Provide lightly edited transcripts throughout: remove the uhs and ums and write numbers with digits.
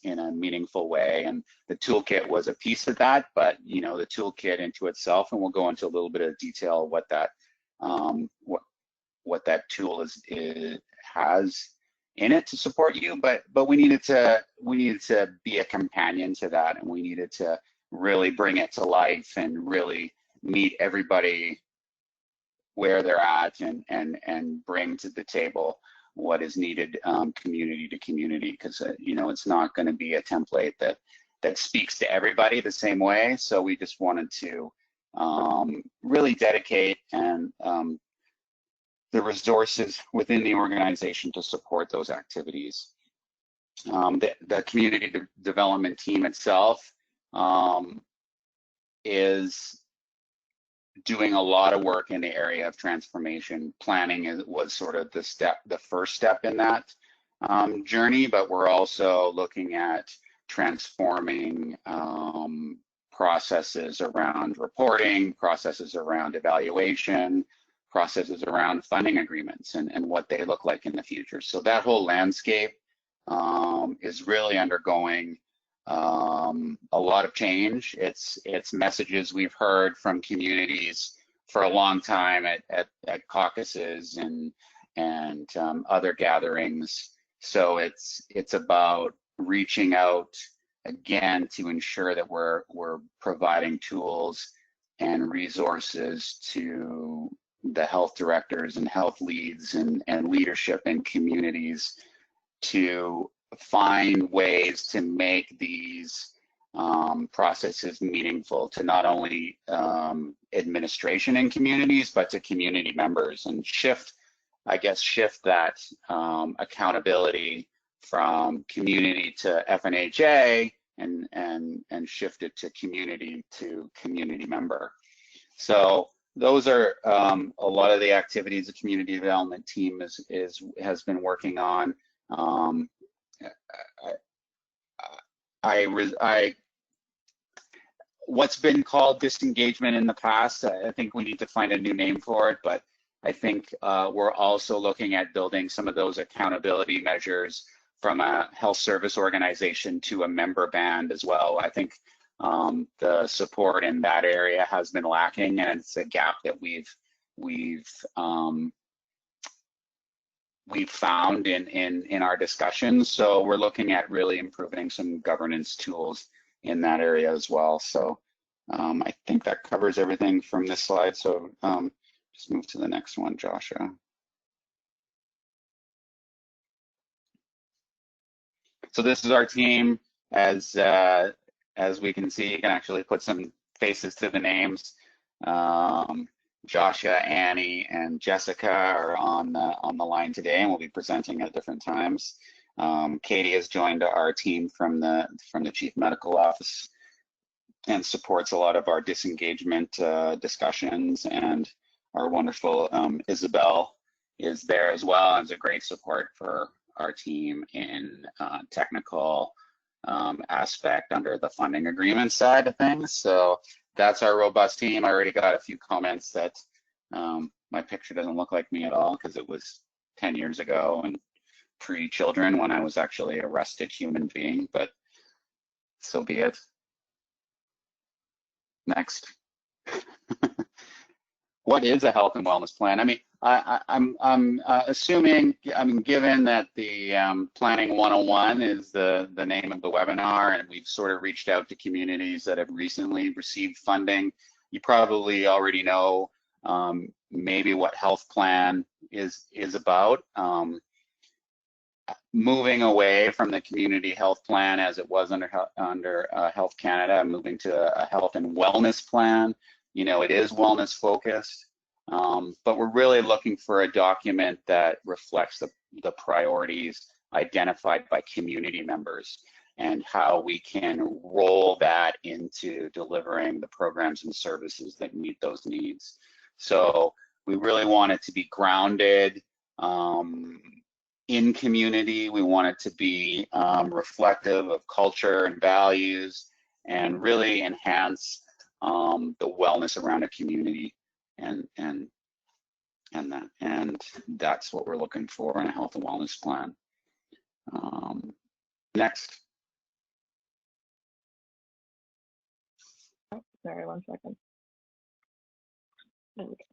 in a meaningful way. And the toolkit was a piece of that, but the toolkit into itself, and we'll go into a little bit of detail what that what that tool has in it to support you, but we needed to be a companion to that, and we needed to really bring it to life and really meet everybody where they're at and bring to the table what is needed community to community, because it's not going to be a template that speaks to everybody the same way. So we just wanted to really dedicate and the resources within the organization to support those activities. The community development team itself is doing a lot of work in the area of transformation. Planning was sort of the first step in that journey, but we're also looking at transforming processes around reporting, processes around evaluation, processes around funding agreements and what they look like in the future. So that whole landscape is really undergoing a lot of change. It's messages we've heard from communities for a long time at caucuses and other gatherings. So it's about reaching out again to ensure that we're providing tools and resources to the health directors and health leads and leadership in communities to find ways to make these processes meaningful to not only administration in communities, but to community members, and shift that accountability from community to FNHA and shift it to community member. So those are a lot of the activities the community development team has been working on. What's been called disengagement in the past, I think we need to find a new name for it, but I think we're also looking at building some of those accountability measures from a health service organization to a member band as well. I think the support in that area has been lacking, and it's a gap that we've found in our discussions. So we're looking at really improving some governance tools in that area as well. So I think that covers everything from this slide. So just move to the next one, Joshua. So this is our team. As we can see, you can actually put some faces to the names. Joshua, Annie, and Jessica are on the line today, and will be presenting at different times. Katie has joined our team from the Chief Medical Office and supports a lot of our disengagement discussions, and our wonderful Isabel is there as well, and is a great support for our team in technical aspect under the funding agreement side of things. So that's our robust team. I already got a few comments that my picture doesn't look like me at all because it was 10 years ago and pre-children when I was actually a rested human being, but so be it. Next. What is a health and wellness plan? I mean, I'm assuming, given that the Planning 101 is the name of the webinar, and we've sort of reached out to communities that have recently received funding, you probably already know maybe what health plan is about. Moving away from the community health plan as it was under Health Canada, moving to a health and wellness plan. It is wellness focused, but we're really looking for a document that reflects the priorities identified by community members and how we can roll that into delivering the programs and services that meet those needs. So we really want it to be grounded in community. We want it to be reflective of culture and values, and really enhance the wellness around a community, and that's what we're looking for in a health and wellness plan. Next. Sorry, 1 second. There we go.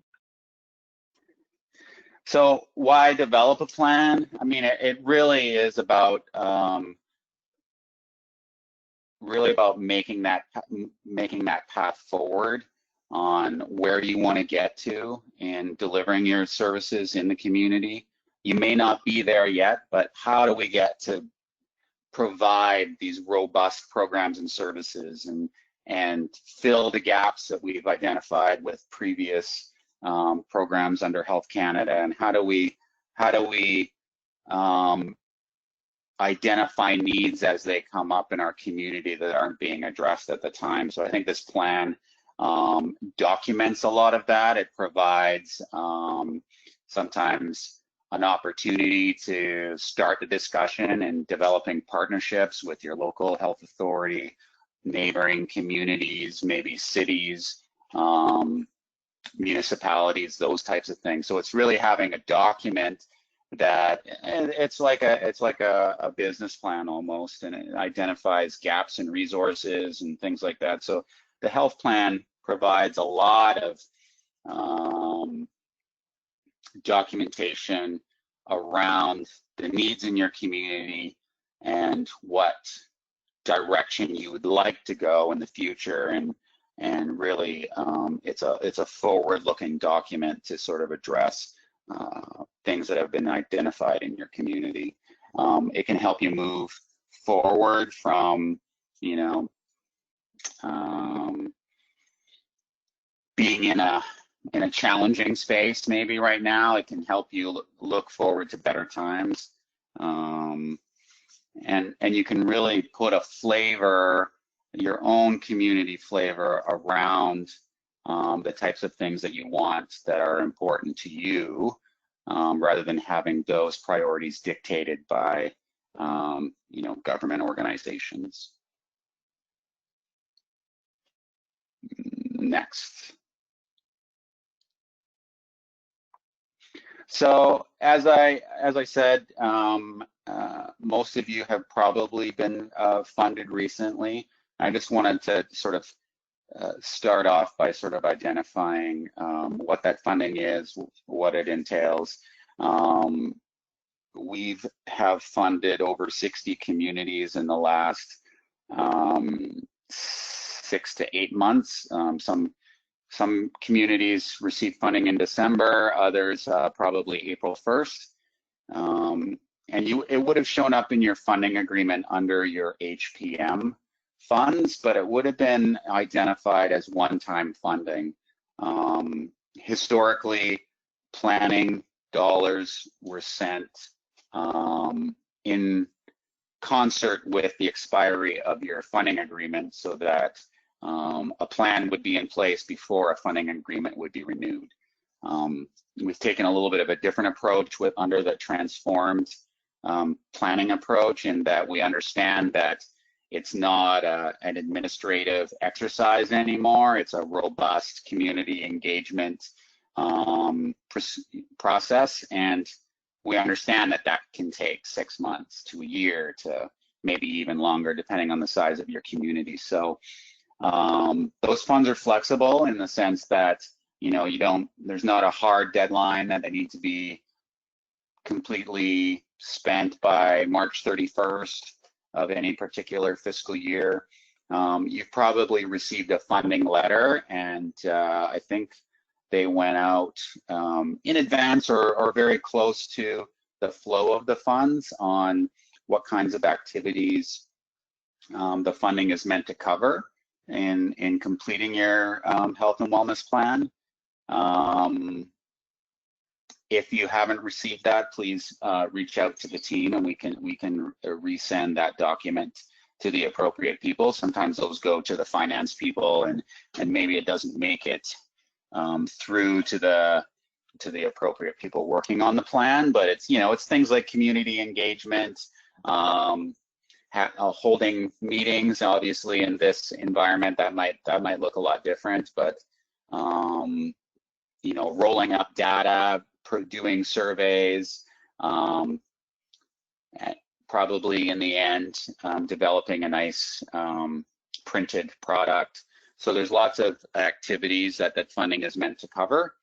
So why develop a plan? I mean, it really is about making that path forward on where you want to get to in delivering your services in the community. You may not be there yet, but how do we get to provide these robust programs and services and fill the gaps that we've identified with previous programs under Health Canada, and how do we identify needs as they come up in our community that aren't being addressed at the time. So I think this plan documents a lot of that. It provides sometimes an opportunity to start the discussion and developing partnerships with your local health authority, neighboring communities, maybe cities, municipalities, those types of things. So it's really having a document that it's like a business plan almost, and it identifies gaps in resources and things like that. So the health plan provides a lot of documentation around the needs in your community and what direction you would like to go in the future, and really it's a forward-looking document to sort of address things that have been identified in your community. It can help you move forward from, you know, being in a challenging space maybe right now. It can help you look forward to better times. And you can really put a flavor, your own community flavor around the types of things that you want that are important to you, rather than having those priorities dictated by you know, government organizations. Next. So as I said, most of you have probably been funded recently. I just wanted to sort of start off by sort of identifying what that funding is, what it entails. We have funded over 60 communities in the last 6 to 8 months. Some communities received funding in December, others probably April 1st. And it would have shown up in your funding agreement under your HPM funds, but it would have been identified as one-time funding. Historically, planning dollars were sent in concert with the expiry of your funding agreement, so that a plan would be in place before a funding agreement would be renewed. We've taken a little bit of a different approach under the transformed planning approach, in that we understand that it's not an administrative exercise anymore. It's a robust community engagement process, and we understand that that can take 6 months to a year to maybe even longer, depending on the size of your community. So those funds are flexible in the sense that, you know, there's not a hard deadline that they need to be completely spent by March 31st of any particular fiscal year. You've probably received a funding letter, and I think they went out in advance or very close to the flow of the funds on what kinds of activities the funding is meant to cover in completing your health and wellness plan. If you haven't received that, please reach out to the team, and we can resend that document to the appropriate people. Sometimes those go to the finance people, and maybe it doesn't make it through to the appropriate people working on the plan. But it's, you know, it's things like community engagement, holding meetings. Obviously, in this environment, that might look a lot different, but you know, rolling up data, doing surveys, probably in the end developing a nice printed product. So there's lots of activities that funding is meant to cover.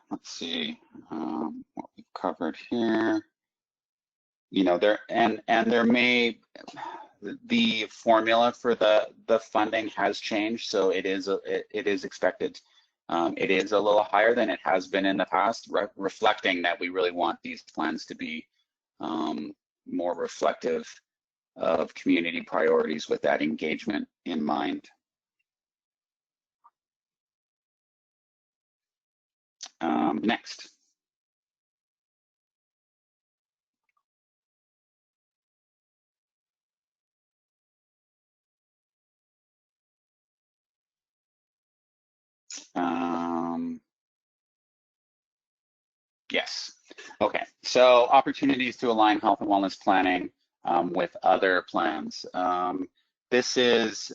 Let's see what we've covered here. You know, there may, the formula for the funding has changed, so it is expected. It is a little higher than it has been in the past, reflecting that we really want these plans to be more reflective of community priorities with that engagement in mind. Next. Yes. Okay. So opportunities to align health and wellness planning with other plans. This is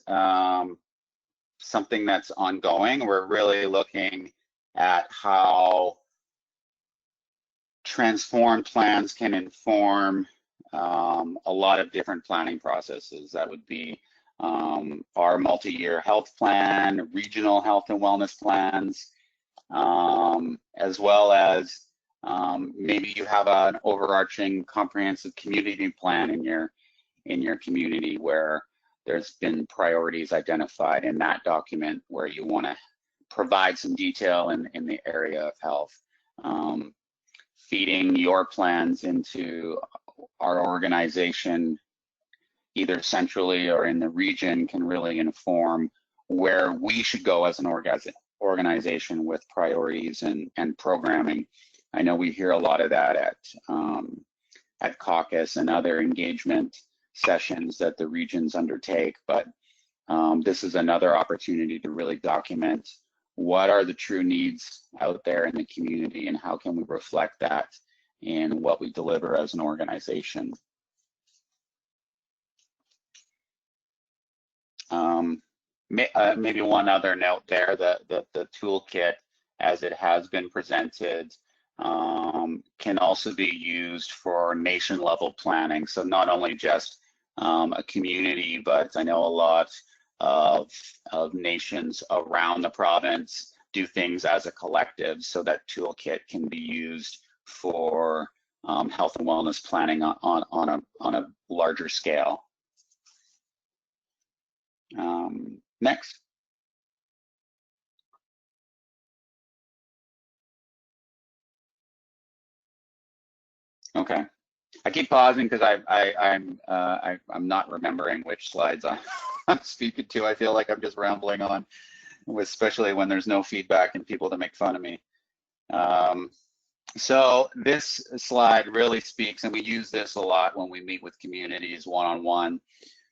something that's ongoing. We're really looking at how transformed plans can inform a lot of different planning processes. That would be our multi-year health plan, regional health and wellness plans, as well as maybe you have an overarching comprehensive community plan in your community where there's been priorities identified in that document where you want to provide some detail in the area of health. Feeding your plans into our organization, either centrally or in the region, can really inform where we should go as an organization with priorities and programming. I know we hear a lot of that at caucus and other engagement sessions that the regions undertake, but this is another opportunity to really document what are the true needs out there in the community and how can we reflect that in what we deliver as an organization. Maybe one other note there, the toolkit as it has been presented can also be used for nation level planning. So not only just a community, but I know a lot of nations around the province do things as a collective, so that toolkit can be used for health and wellness planning on a larger scale. Next. Okay. I keep pausing because I'm not remembering which slides I'm speaking to. I feel like I'm just rambling on, especially when there's no feedback and people to make fun of me. So this slide really speaks, and we use this a lot when we meet with communities one-on-one,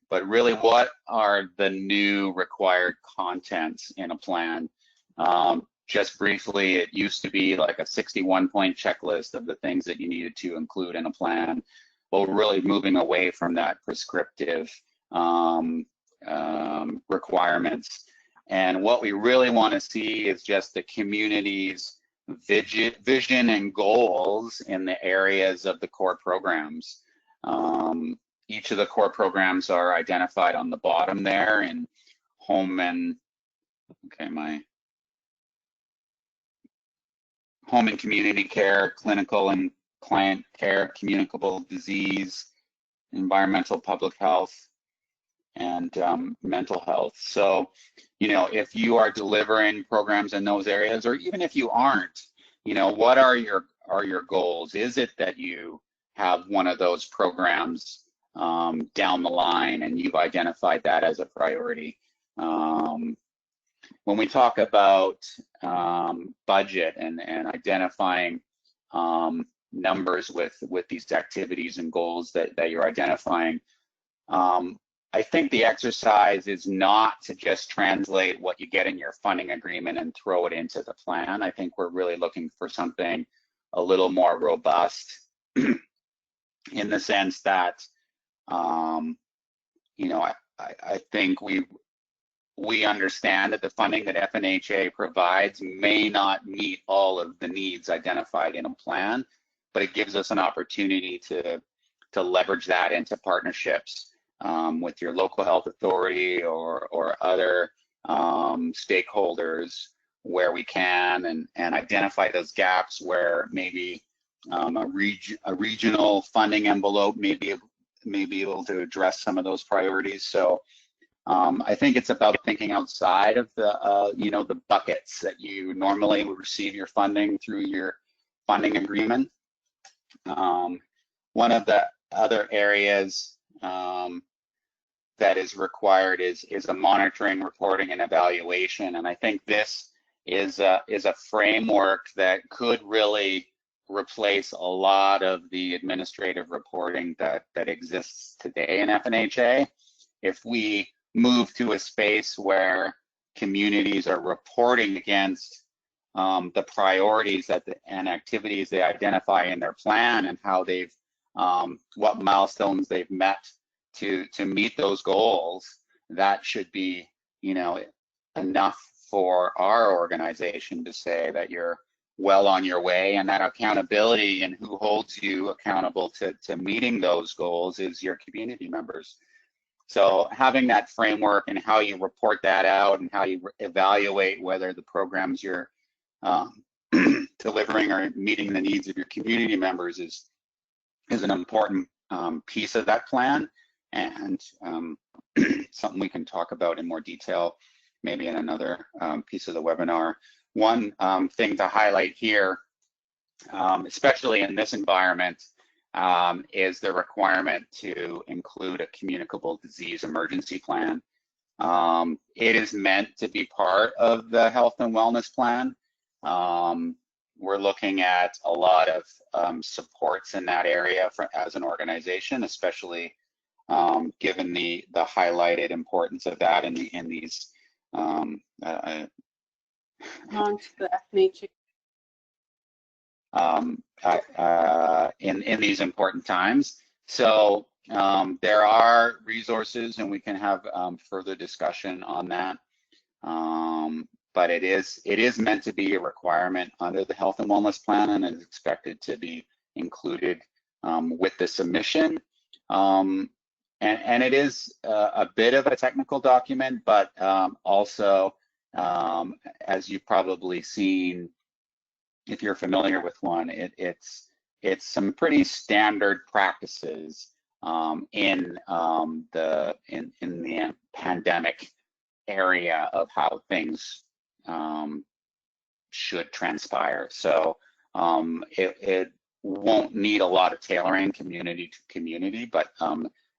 but really what are the new required contents in a plan? Just briefly, it used to be like a 61-point checklist of the things that you needed to include in a plan. Well, we're really moving away from that prescriptive requirements. And what we really want to see is just the community's vision and goals in the areas of the core programs. Each of the core programs are identified on the bottom there in home and, home and community care, clinical and client care, communicable disease, environmental public health, and mental health. So, you know, if you are delivering programs in those areas, or even if you aren't, you know, what are your goals? Is it that you have one of those programs down the line and you've identified that as a priority? When we talk about budget and identifying numbers with these activities and goals that you're identifying, I think the exercise is not to just translate what you get in your funding agreement and throw it into the plan. I think we're really looking for something a little more robust in the sense that, you know, I think we understand that the funding that FNHA provides may not meet all of the needs identified in a plan, but it gives us an opportunity to to leverage that into partnerships with your local health authority or other stakeholders where we can, and identify those gaps where maybe a regional funding envelope may be able to address some of those priorities. So I think it's about thinking outside of the the buckets that you normally would receive your funding through your funding agreement. One of the other areas that is required is a monitoring, reporting, and evaluation. And I think this is a framework that could really replace a lot of the administrative reporting that exists today in FNHA. If we move to a space where communities are reporting against the priorities and activities they identify in their plan, and how they've what milestones they've met to meet those goals, that should be enough for our organization to say that you're well on your way, and that accountability and who holds you accountable to meeting those goals is your community members. So having that framework and how you report that out and how you evaluate whether the programs you're delivering are meeting the needs of your community members is an important piece of that plan, and something we can talk about in more detail maybe in another piece of the webinar. One thing to highlight here, especially in this environment, is the requirement to include a communicable disease emergency plan. It is meant to be part of the health and wellness plan. We're looking at a lot of supports in that area as an organization, especially given the highlighted importance of that in these in these important times. So there are resources, and we can have further discussion on that. But it is meant to be a requirement under the health and wellness plan, and is expected to be included with the submission. And it is a bit of a technical document, but also, as you've probably seen, if you're familiar with one, it's some pretty standard practices in the pandemic area of how things should transpire. So it won't need a lot of tailoring community to community, but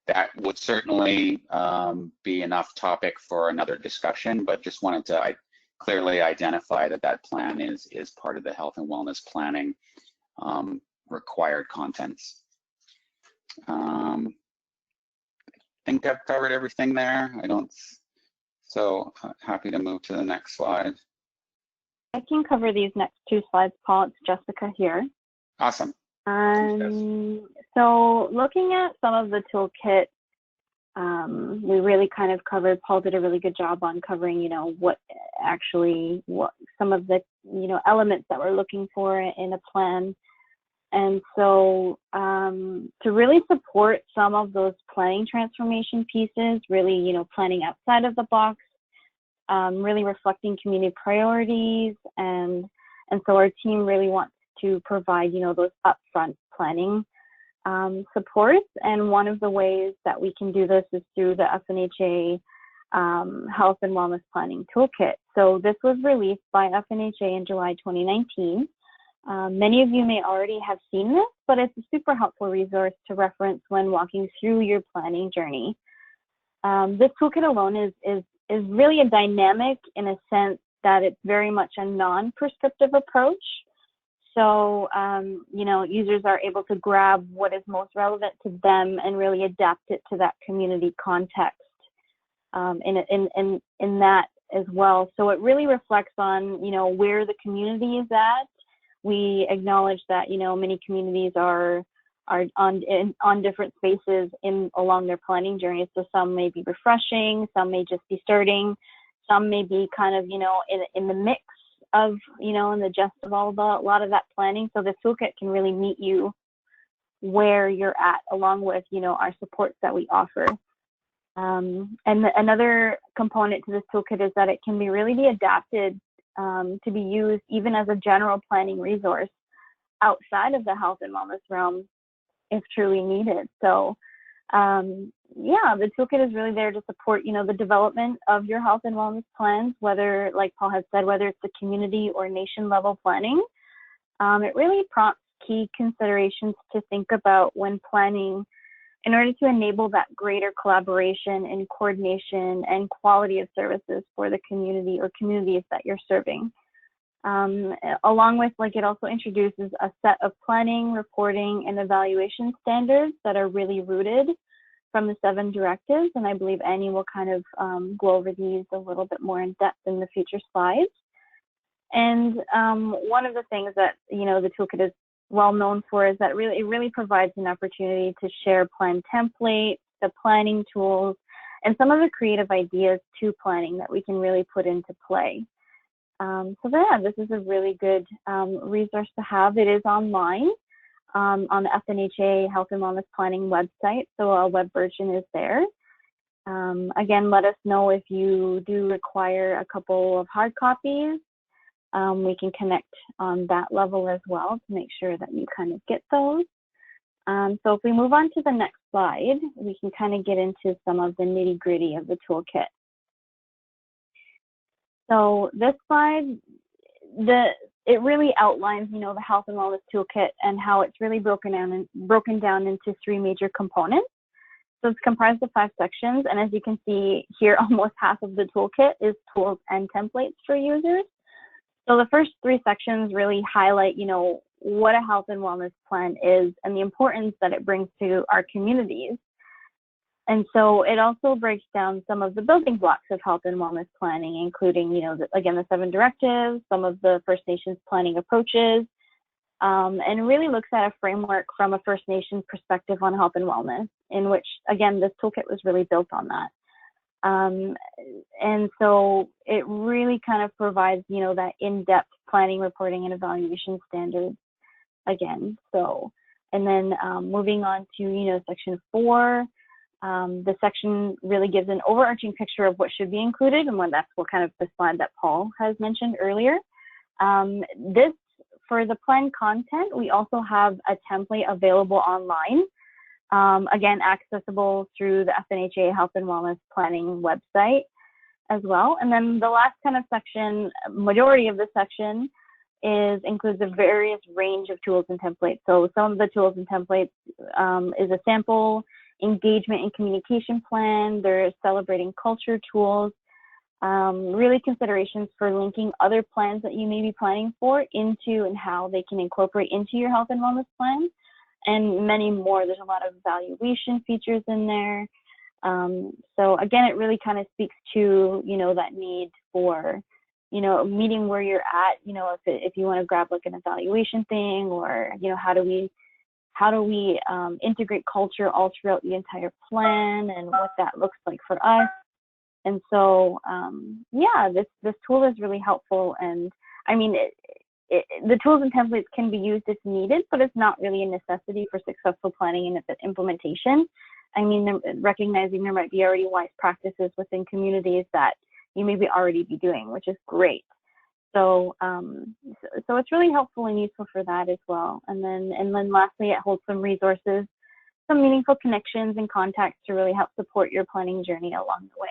that would certainly be enough topic for another discussion, but just wanted to clearly identify that plan is part of the health and wellness planning required contents. I think I've covered everything there. So happy to move to the next slide. I can cover these next two slides, Paul. It's Jessica here. Awesome. So looking at some of the toolkit, we really kind of covered, Paul did a really good job on covering, what some of the, elements that we're looking for in a plan. And so to really support some of those planning transformation pieces, really, planning outside of the box, really reflecting community priorities. And so our team really wants to provide, those upfront planning supports. And one of the ways that we can do this is through the FNHA Health and Wellness Planning Toolkit. So this was released by FNHA in July 2019. Many of you may already have seen this, but it's a super helpful resource to reference when walking through your planning journey. This toolkit alone is really a dynamic in a sense that it's very much a non-prescriptive approach. So, users are able to grab what is most relevant to them and really adapt it to that community context in that as well. So it really reflects on, where the community is at. We acknowledge that, many communities are on different spaces along their planning journey. So some may be refreshing, some may just be starting, some may be kind of, in the mix of, in the gist of a lot of that planning. So the toolkit can really meet you where you're at, along with, you know, our supports that we offer. And another component to this toolkit is that it can really be adapted to be used even as a general planning resource outside of the health and wellness realm if truly needed. So yeah, the toolkit is really there to support, you know, the development of your health and wellness plans, whether, like Paul had said, whether it's the community or nation level planning. It really prompts key considerations to think about when planning in order to enable that greater collaboration and coordination and quality of services for the community or communities that you're serving. Along with, like, it also introduces a set of planning, reporting, and evaluation standards that are really rooted from the 7 directives. And I believe Annie will kind of go over these a little bit more in depth in the future slides. And one of the things that, you know, the toolkit is well known for is that it really provides an opportunity to share plan templates, the planning tools, and some of the creative ideas to planning that we can really put into play. So yeah, this is a really good resource to have. It is online on the FNHA Health and Wellness Planning website, so a web version is there. Again, let us know if you do require a couple of hard copies. We can connect on that level as well to make sure that you kind of get those. So if we move on to the next slide, we can kind of get into some of the nitty-gritty of the toolkit. So this slide, it really outlines, you know, the health and wellness toolkit and how it's really broken down into 3 major components. So it's comprised of 5 sections, and as you can see here, almost half of the toolkit is tools and templates for users. So the first 3 sections really highlight, you know, what a health and wellness plan is and the importance that it brings to our communities. And so it also breaks down some of the building blocks of health and wellness planning, including, you know, again, the 7 directives, some of the First Nations planning approaches, and really looks at a framework from a First Nation perspective on health and wellness, in which, again, this toolkit was really built on that. And so it really kind of provides, you know, that in-depth planning, reporting, and evaluation standards again. So, and then moving on to, you know, section 4, the section really gives an overarching picture of what should be included, and that's what kind of the slide that Paul has mentioned earlier. This, for the plan content, we also have a template available online. Again, accessible through the FNHA Health and Wellness Planning website as well. And then the last kind of section, majority of the section, includes a various range of tools and templates. So some of the tools and templates is a sample engagement and communication plan. There's celebrating culture tools, really considerations for linking other plans that you may be planning for into and how they can incorporate into your health and wellness plan, and many more. There's a lot of evaluation features in there. So again, it really kind of speaks to, you know, that need for, you know, meeting where you're at, you know, if you want to grab like an evaluation thing, or, you know, how do we integrate culture all throughout the entire plan and what that looks like for us. And so, yeah, this tool is really helpful. And I mean, the tools and templates can be used if needed, but it's not really a necessity for successful planning and implementation. I mean, recognizing there might be already wise practices within communities that you maybe already be doing, which is great. So, so it's really helpful and useful for that as well. And then lastly, it holds some resources, some meaningful connections and contacts to really help support your planning journey along the way.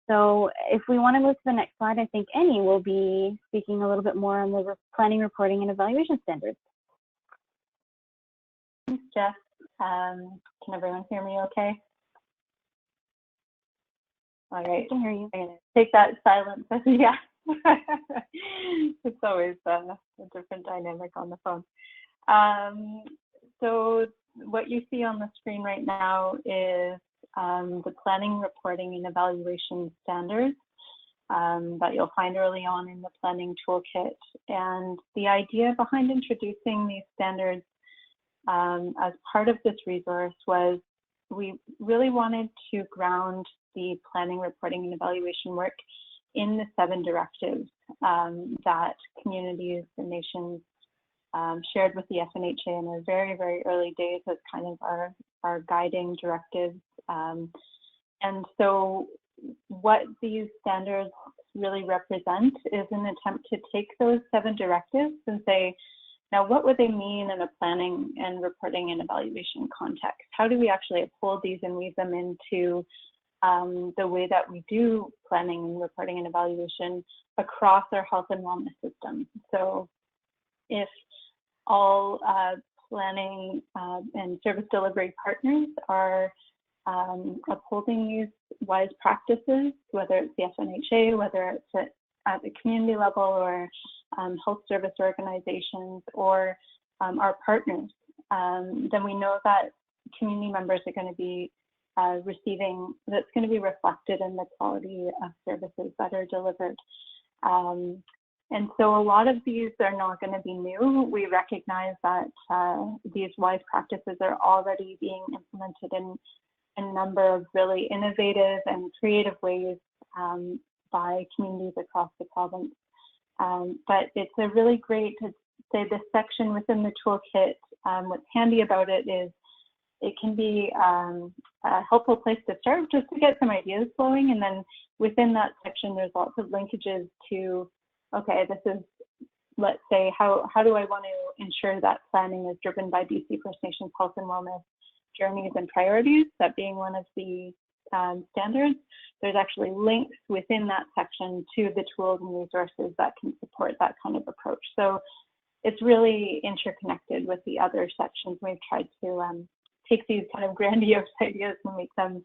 So if we want to move to the next slide, I think Annie will be speaking a little bit more on the planning, reporting, and evaluation standards. Thanks, Jess. Can everyone hear me okay? All right. I can hear you. I'm going to take that silence. Yeah. It's always a different dynamic on the phone. So what you see on the screen right now is the planning, reporting, and evaluation standards that you'll find early on in the planning toolkit. And the idea behind introducing these standards as part of this resource was we really wanted to ground the planning, reporting, and evaluation work in the 7 directives that communities and nations shared with the FNHA in our very, very early days as kind of our guiding directives. And so what these standards really represent is an attempt to take those 7 directives and say, now what would they mean in a planning and reporting and evaluation context? How do we actually uphold these and weave them into the way that we do planning and reporting and evaluation across our health and wellness system? So if all planning and service delivery partners are upholding these wise practices, whether it's the FNHA, whether it's at the community level or health service organizations or our partners, then we know that community members are going to be receiving, that's going to be reflected in the quality of services that are delivered. And so a lot of these are not going to be new. We recognize that these wise practices are already being implemented in a number of really innovative and creative ways by communities across the province. But it's a really great, to say, this section within the toolkit, what's handy about it is it can be a helpful place to start just to get some ideas flowing. And then within that section, there's lots of linkages to, okay, this is, let's say, how do I want to ensure that planning is driven by BC First Nations health and wellness journeys and priorities, that being one of the standards. There's actually links within that section to the tools and resources that can support that kind of approach. So it's really interconnected with the other sections. We've tried to take these kind of grandiose ideas and make them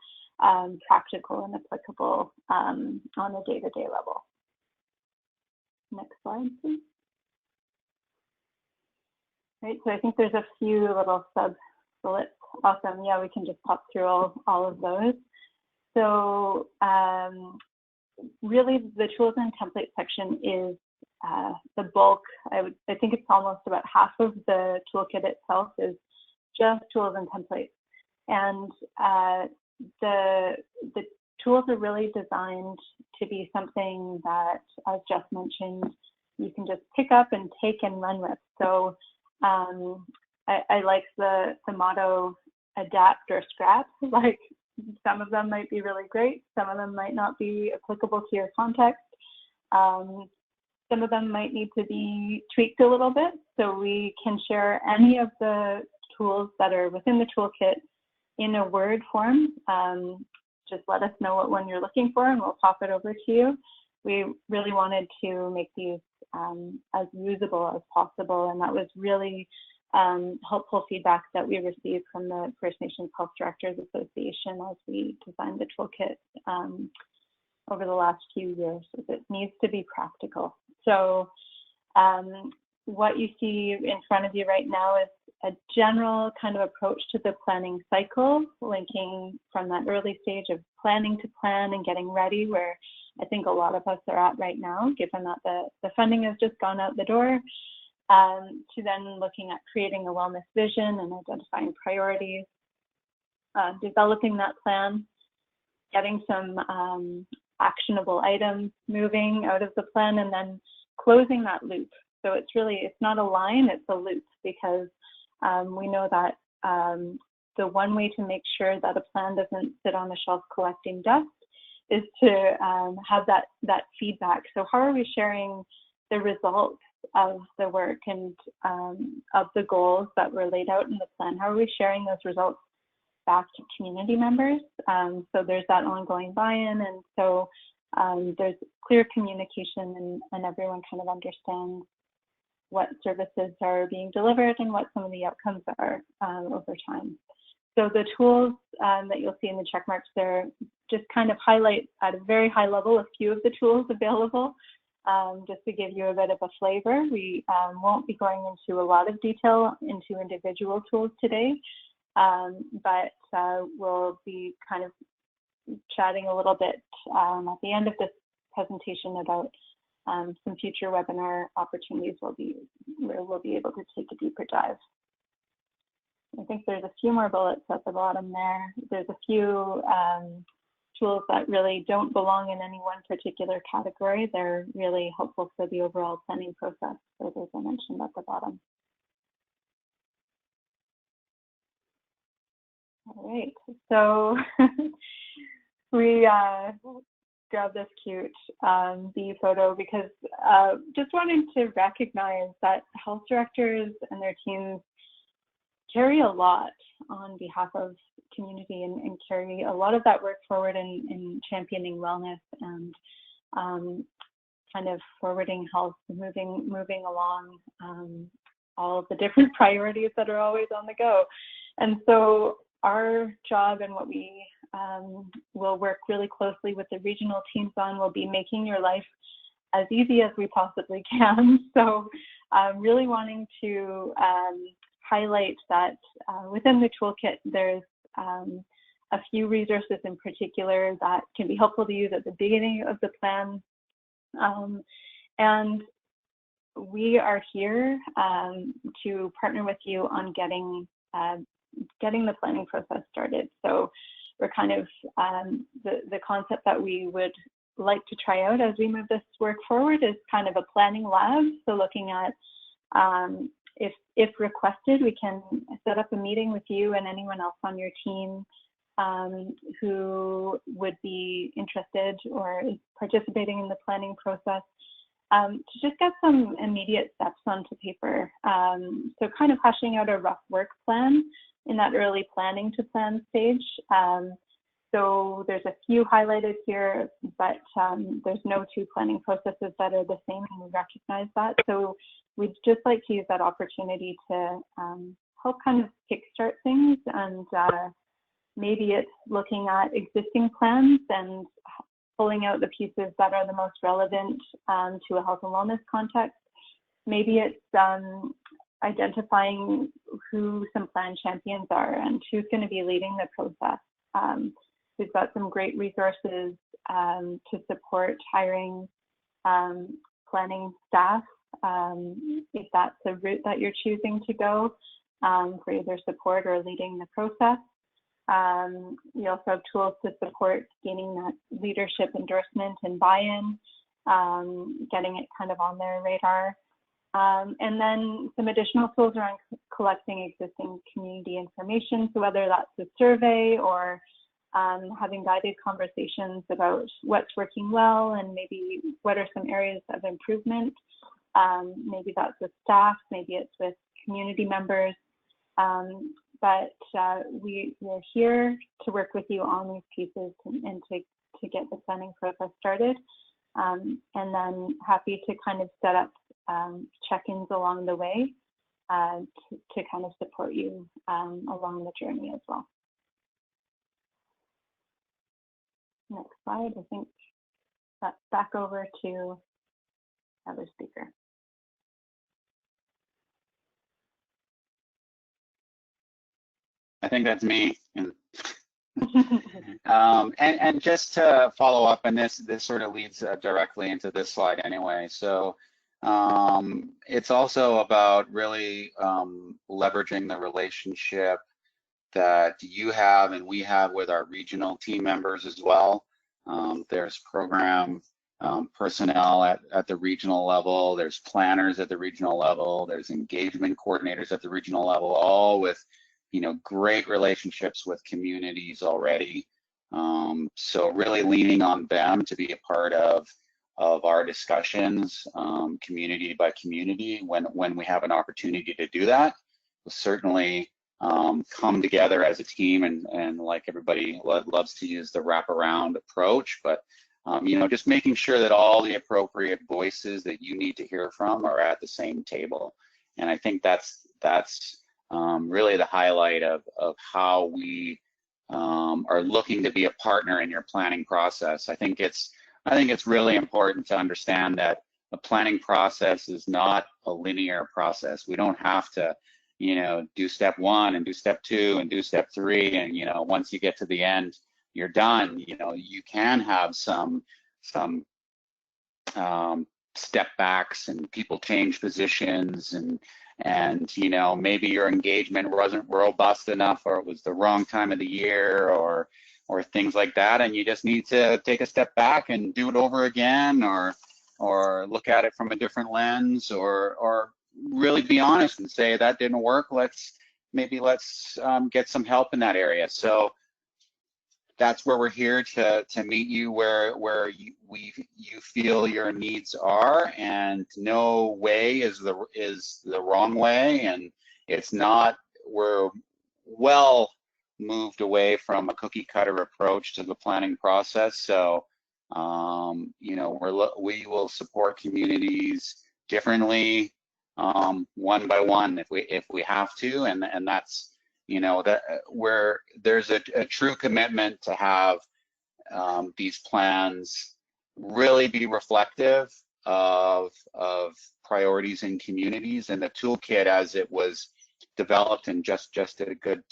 practical and applicable on a day-to-day level. Next slide, please. Right, so I think there's a few little sub-bullets. Awesome, yeah, we can just pop through all of those. So really the tools and templates section is the bulk. I think it's almost about half of the toolkit itself is just tools and templates. And the tools are really designed to be something that, as Jeff mentioned, you can just pick up and take and run with. So I like the motto, adapt or scrap. Like, some of them might be really great, some of them might not be applicable to your context. Some of them might need to be tweaked a little bit, so we can share any of the tools that are within the toolkit in a Word form. Just let us know what one you're looking for and we'll pop it over to you. We really wanted to make these as usable as possible, and that was really helpful feedback that we received from the First Nations Health Directors Association as we designed the toolkit over the last few years. Is it needs to be practical. So what you see in front of you right now is a general kind of approach to the planning cycle, linking from that early stage of planning to plan and getting ready, where I think a lot of us are at right now, given that the funding has just gone out the door, to then looking at creating a wellness vision and identifying priorities, developing that plan, getting some actionable items moving out of the plan, and then closing that loop. So it's not a line, it's a loop, because we know that the one way to make sure that a plan doesn't sit on the shelf collecting dust is to have that feedback. So how are we sharing the results of the work and of the goals that were laid out in the plan? How are we sharing those results back to community members? So there's that ongoing buy-in, and so there's clear communication, and everyone kind of understands what services are being delivered and what some of the outcomes are over time. So the tools that you'll see in the check marks there just kind of highlight at a very high level a few of the tools available, just to give you a bit of a flavor. We won't be going into a lot of detail into individual tools today, but we'll be kind of chatting a little bit at the end of this presentation about some future webinar opportunities where we'll be able to take a deeper dive. I think there's a few more bullets at the bottom there. There's a few tools that really don't belong in any one particular category. They're really helpful for the overall planning process. So those I mentioned at the bottom. All right, so we grabbed this cute bee photo because just wanting to recognize that health directors and their teams carry a lot on behalf of community and carry a lot of that work forward in championing wellness and kind of forwarding health, moving along all of the different priorities that are always on the go. And so our job and what we will work really closely with the regional teams on will be making your life as easy as we possibly can. So really wanting to highlight that within the toolkit, there's a few resources in particular that can be helpful to use at the beginning of the plan. And we are here to partner with you on getting the planning process started. So we're kind of the concept that we would like to try out as we move this work forward is kind of a planning lab. So looking at if requested, we can set up a meeting with you and anyone else on your team who would be interested or is participating in the planning process to just get some immediate steps onto paper. So kind of hashing out a rough work plan in that early planning to plan stage. So there's a few highlighted here, but there's no two planning processes that are the same, and we recognize that. So we'd just like to use that opportunity to help kind of kickstart things, and maybe it's looking at existing plans and pulling out the pieces that are the most relevant to a health and wellness context. Maybe it's identifying who some plan champions are and who's going to be leading the process. We've got some great resources to support hiring planning staff, if that's a route that you're choosing to go for either support or leading the process. We also have tools to support gaining that leadership endorsement and buy-in, getting it kind of on their radar. And then some additional tools around collecting existing community information. So whether that's a survey or having guided conversations about what's working well and maybe what are some areas of improvement. Maybe that's with staff, maybe it's with community members. But we're here to work with you on these pieces and to get the planning process started. And then happy to kind of set up check-ins along the way to kind of support you along the journey as well. Next slide, I think that's back over to other speaker. I think that's me. And just to follow up, and this sort of leads directly into this slide anyway. So it's also about really leveraging the relationship that you have and we have with our regional team members as well. There's program personnel at the regional level, there's planners at the regional level, there's engagement coordinators at the regional level, all with great relationships with communities already. So really leaning on them to be a part of our discussions, community by community, when we have an opportunity to do that. We'll certainly come together as a team and like everybody loves to use the wraparound approach, but just making sure that all the appropriate voices that you need to hear from are at the same table. And I think that's really the highlight of how we are looking to be a partner in your planning process. I think it's really important to understand that the planning process is not a linear process. We don't have to do step one and do step two and do step three, and once you get to the end, you're done. You can have some step backs, and people change positions, and maybe your engagement wasn't robust enough, or it was the wrong time of the year, or things like that, and you just need to take a step back and do it over again, or look at it from a different lens, or really be honest and say that didn't work. Let's maybe let's get some help in that area. So that's where we're here to meet you where you feel your needs are, and no way is the wrong way, and it's not. We're well moved away from a cookie cutter approach to the planning process. So you know, we will support communities differently, one by one if we have to, and that's, you know, that where there's a true commitment to have these plans really be reflective of priorities in communities, and the toolkit as it was developed, and just did a good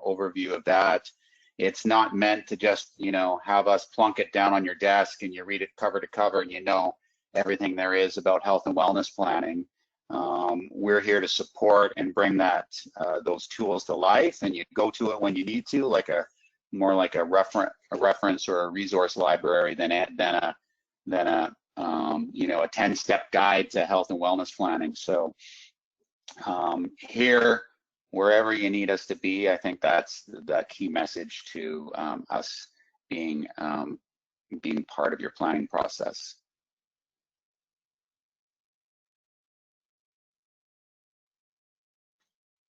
overview of that. It's not meant to just, you know, have us plunk it down on your desk and you read it cover to cover and you know everything there is about health and wellness planning. We're here to support and bring that those tools to life, and you go to it when you need to, like more like a reference or a resource library than a you know, a 10-step guide to health and wellness planning. So here, wherever you need us to be, I think that's the key message to us being part of your planning process.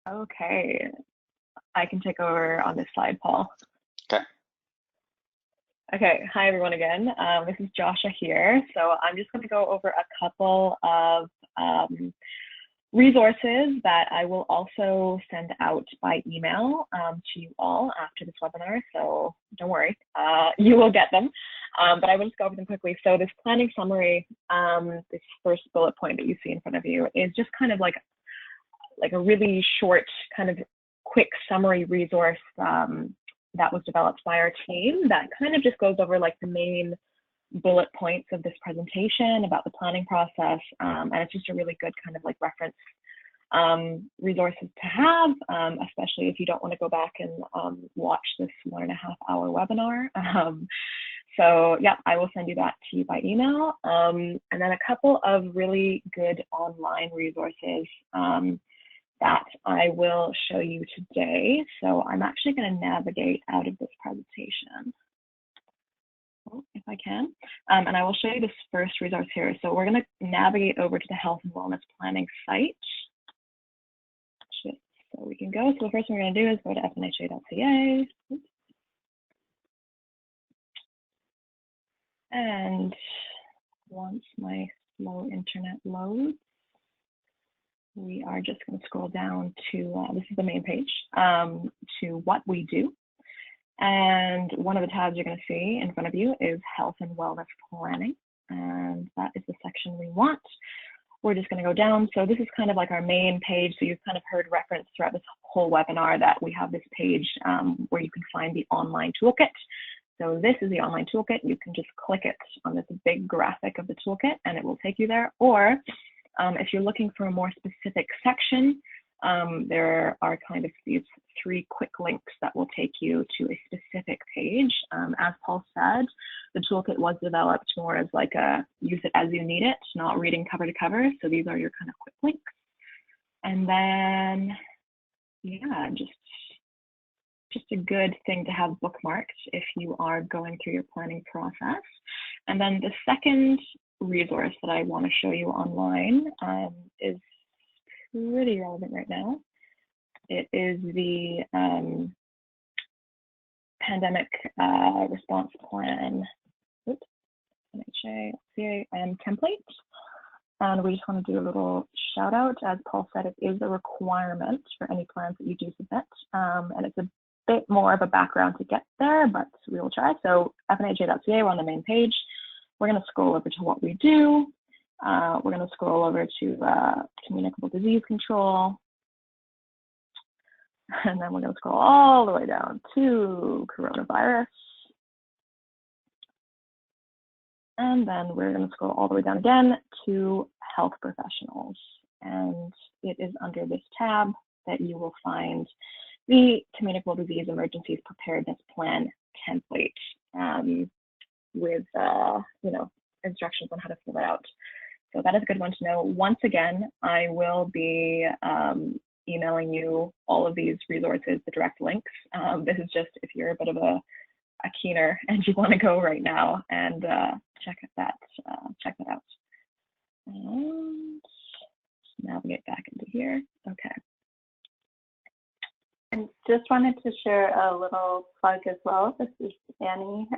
Okay, I can take over on this slide, Paul. Okay. Okay, hi everyone again. This is Joshua here. So I'm just going to go over a couple of resources that I will also send out by email to you all after this webinar. So don't worry, you will get them. But I will just go over them quickly. So this planning summary, this first bullet point that you see in front of you, is just kind of like a really short, kind of quick summary resource that was developed by our team that kind of just goes over like the main bullet points of this presentation about the planning process. And it's just a really good kind of like reference resources to have, especially if you don't want to go back and watch this 1.5-hour webinar. So yeah, I will send you that to you by email. And then a couple of really good online resources that I will show you today. So I'm actually going to navigate out of this presentation, if I can, and I will show you this first resource here. So we're going to navigate over to the health and wellness planning site. So we can go. So the first thing we're going to do is go to fnha.ca. And once my slow internet loads, we are just going to scroll down to, this is the main page, to what we do. And one of the tabs you're going to see in front of you is health and wellness planning. And that is the section we want. We're just going to go down. So this is kind of like our main page. So you've kind of heard reference throughout this whole webinar that we have this page where you can find the online toolkit. So this is the online toolkit. You can just click it on this big graphic of the toolkit and it will take you there. Or if you're looking for a more specific section, there are kind of these 3 quick links that will take you to a specific page. As Paul said, the toolkit was developed more as like a use it as you need it, not reading cover to cover. So these are your kind of quick links. And then, yeah, just a good thing to have bookmarked if you are going through your planning process. And then the second resource that I want to show you online is pretty relevant right now. It is the pandemic response plan, NHA template. And we just want to do a little shout out. As Paul said, it is a requirement for any plans that you do submit. And it's a bit more of a background to get there, but we will try. So fnha.ca, we're on the main page. We're going to scroll over to what we do. We're going to scroll over to communicable disease control. And then we're going to scroll all the way down to coronavirus. And then we're going to scroll all the way down again to health professionals. And it is under this tab that you will find the Communicable Disease Emergencies Preparedness Plan template with you know, instructions on how to fill it out. So that is a good one to know. Once again, I will be emailing you all of these resources, the direct links. This is just if you're a bit of a keener and you want to go right now and check that out. And navigate back into here. Okay. And just wanted to share a little plug as well. This is Annie.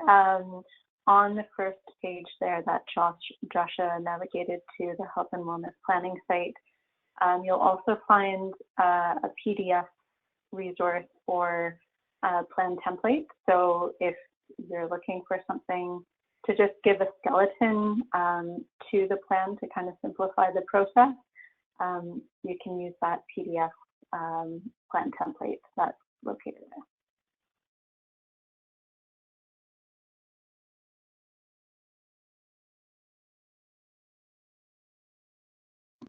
On the first page there that Joshua navigated to the Health and Wellness Planning site, you'll also find a PDF resource for plan template. So if you're looking for something to just give a skeleton to the plan to kind of simplify the process, you can use that PDF plan template that's located there.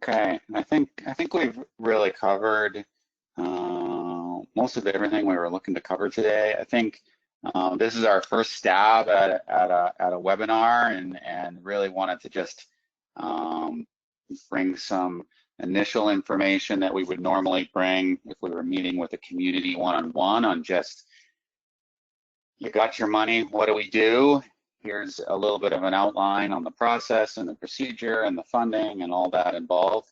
Okay, I think we've really covered most of everything we were looking to cover today. I think this is our first stab at a webinar, and really wanted to just bring some initial information that we would normally bring if we were meeting with a community one-on-one on just, you got your money, what do we do? Here's a little bit of an outline on the process and the procedure and the funding and all that involved.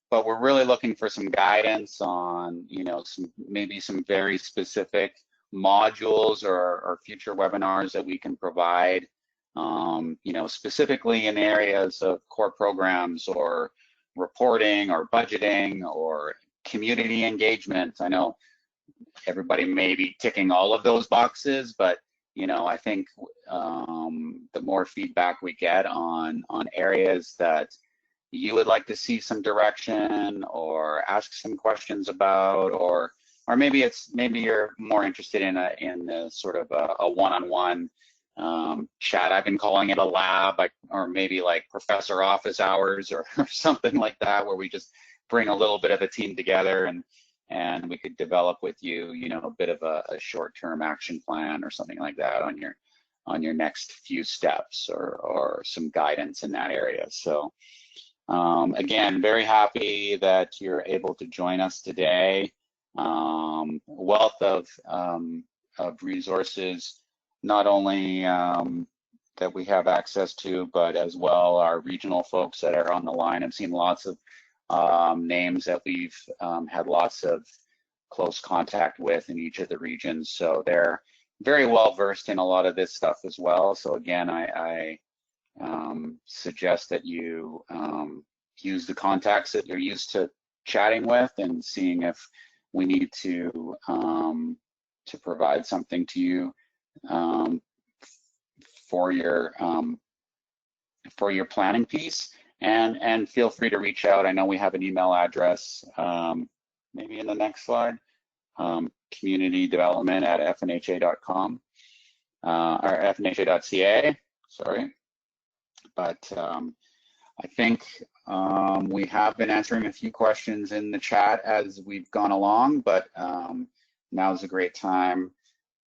But we're really looking for some guidance on, you know, maybe some very specific modules or future webinars that we can provide, you know, specifically in areas of core programs or reporting or budgeting or community engagement. I know everybody may be ticking all of those boxes, but you know, I think the more feedback we get on areas that you would like to see some direction or ask some questions about, or maybe you're more interested in a sort of a one-on-one chat. I've been calling it a lab, or maybe like professor office hours or something like that, where we just bring a little bit of a team together and we could develop with you, you know, a bit of a short-term action plan or something like that on your next few steps, or some guidance in that area. So again, very happy that you're able to join us today. Wealth of resources, not only that we have access to, but as well our regional folks that are on the line. I've seen lots of names that we've had lots of close contact with in each of the regions. So they're very well versed in a lot of this stuff as well. So again, I suggest that you use the contacts that you're used to chatting with and seeing if we need to provide something to you for your planning piece. And feel free to reach out. I know we have an email address, maybe in the next slide, communitydevelopment@fnha.com, or fnha.ca, sorry. But I think we have been answering a few questions in the chat as we've gone along, but now's a great time.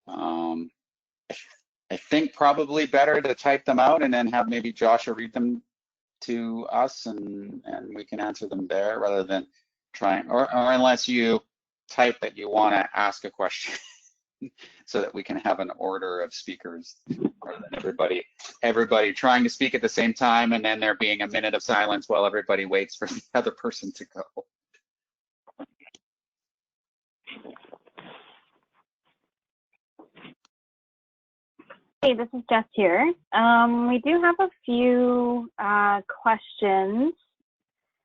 I think probably better to type them out and then have maybe Joshua read them to us, and we can answer them there, rather than trying, or unless you type that you want to ask a question so that we can have an order of speakers, rather than everybody trying to speak at the same time and then there being a minute of silence while everybody waits for the other person to go. Hey, this is Jess here. We do have a few questions.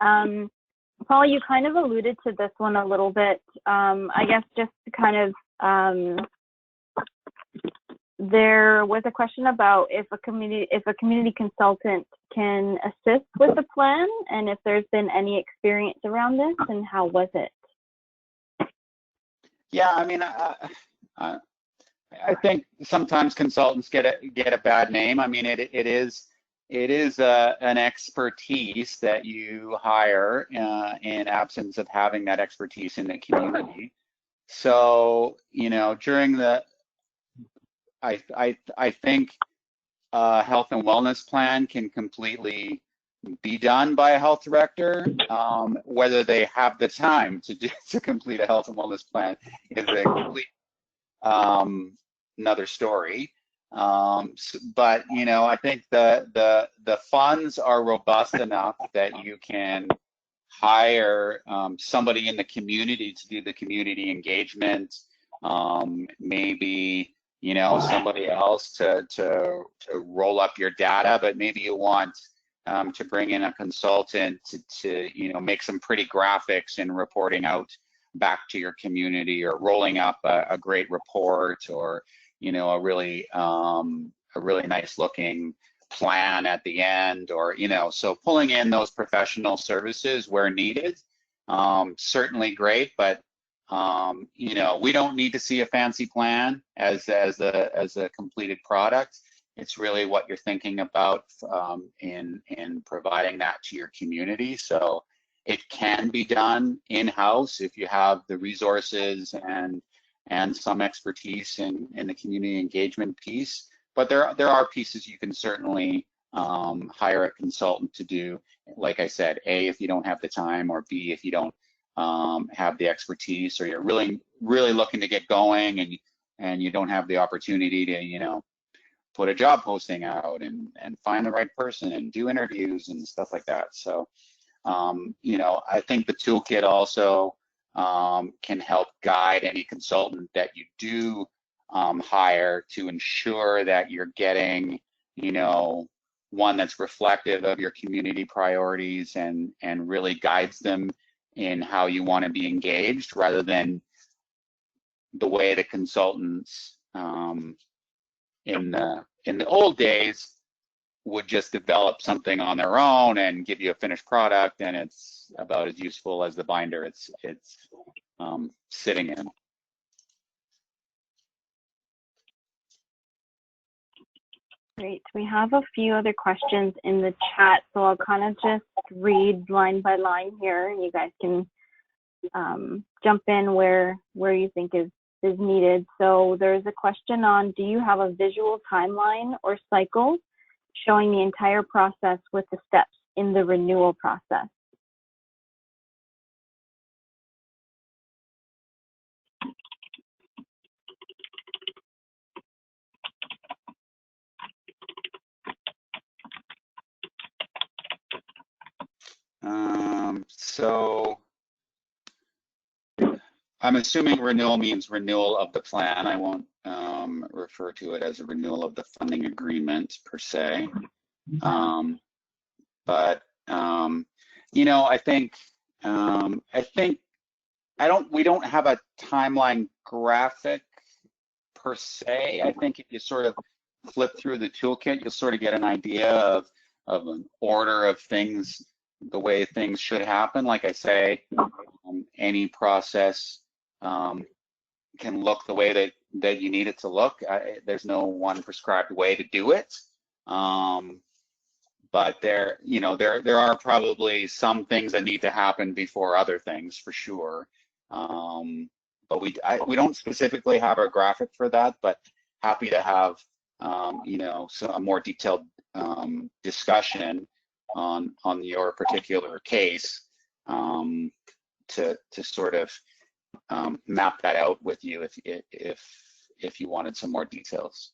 Paul, you kind of alluded to this one a little bit. I guess just to kind of, there was a question about if a community consultant can assist with the plan, and if there's been any experience around this, and how was it? Yeah, I mean, I think sometimes consultants get a bad name. I mean, it is an expertise that you hire in absence of having that expertise in the community. So, you know, during the, I think a health and wellness plan can completely be done by a health director. Whether they have the time to complete a health and wellness plan is a complete another story. But you know, I think the funds are robust enough that you can hire somebody in the community to do the community engagement. Maybe, you know, somebody else to roll up your data, but maybe you want to bring in a consultant to you know, make some pretty graphics and reporting out back to your community, or rolling up a great report, or you know, a really nice looking plan at the end, or you know, so pulling in those professional services where needed, certainly great. But you know, we don't need to see a fancy plan as a completed product. It's really what you're thinking about in providing that to your community. So it can be done in-house if you have the resources and some expertise in the community engagement piece. But there are pieces you can certainly hire a consultant to do. Like I said, A, if you don't have the time, or B, if you don't have the expertise, or you're really looking to get going and you don't have the opportunity to, you know, put a job posting out and find the right person and do interviews and stuff like that. So you know, I think the toolkit also can help guide any consultant that you do hire to ensure that you're getting, you know, one that's reflective of your community priorities and really guides them in how you want to be engaged, rather than the way the consultants in the old days would just develop something on their own and give you a finished product, and it's about as useful as the binder it's sitting in. Great. We have a few other questions in the chat, so I'll kind of just read line by line here, and you guys can jump in where you think is needed. So there's a question on, do you have a visual timeline or cycle showing the entire process with the steps in the renewal process? So I'm assuming renewal means renewal of the plan. I won't refer to it as a renewal of the funding agreement per se. But you know, I think we don't have a timeline graphic per se. I think if you sort of flip through the toolkit, you'll sort of get an idea of an order of things, the way things should happen. Like I say, any process can look the way that you need it to look. There's no one prescribed way to do it. But there are probably some things that need to happen before other things, for sure. But we don't specifically have a graphic for that, but happy to have you know, a more detailed discussion on your particular case to sort of map that out with you if you wanted some more details.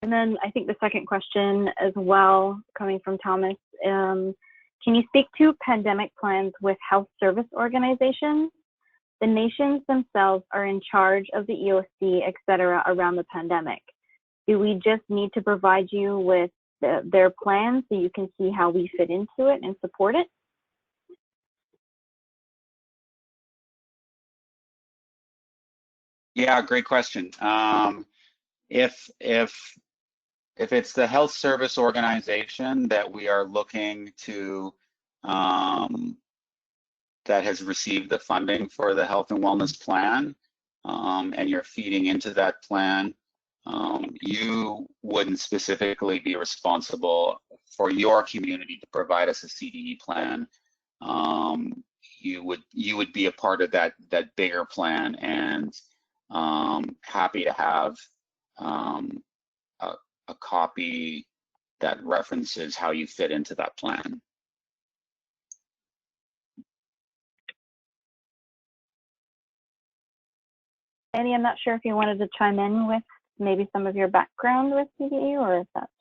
And then I think the second question as well, coming from Thomas, can you speak to pandemic plans with health service organizations? The nations themselves are in charge of the EOC, et cetera, around the pandemic. Do we just need to provide you with their plans so you can see how we fit into it and support it? Yeah, great question. If it's the health service organization that we are looking to, that has received the funding for the health and wellness plan, and you're feeding into that plan, you wouldn't specifically be responsible for your community to provide us a CDE plan. You would be a part of that bigger plan, and happy to have a copy that references how you fit into that plan. Annie, I'm not sure if you wanted to chime in with maybe some of your background with CDE, or if that's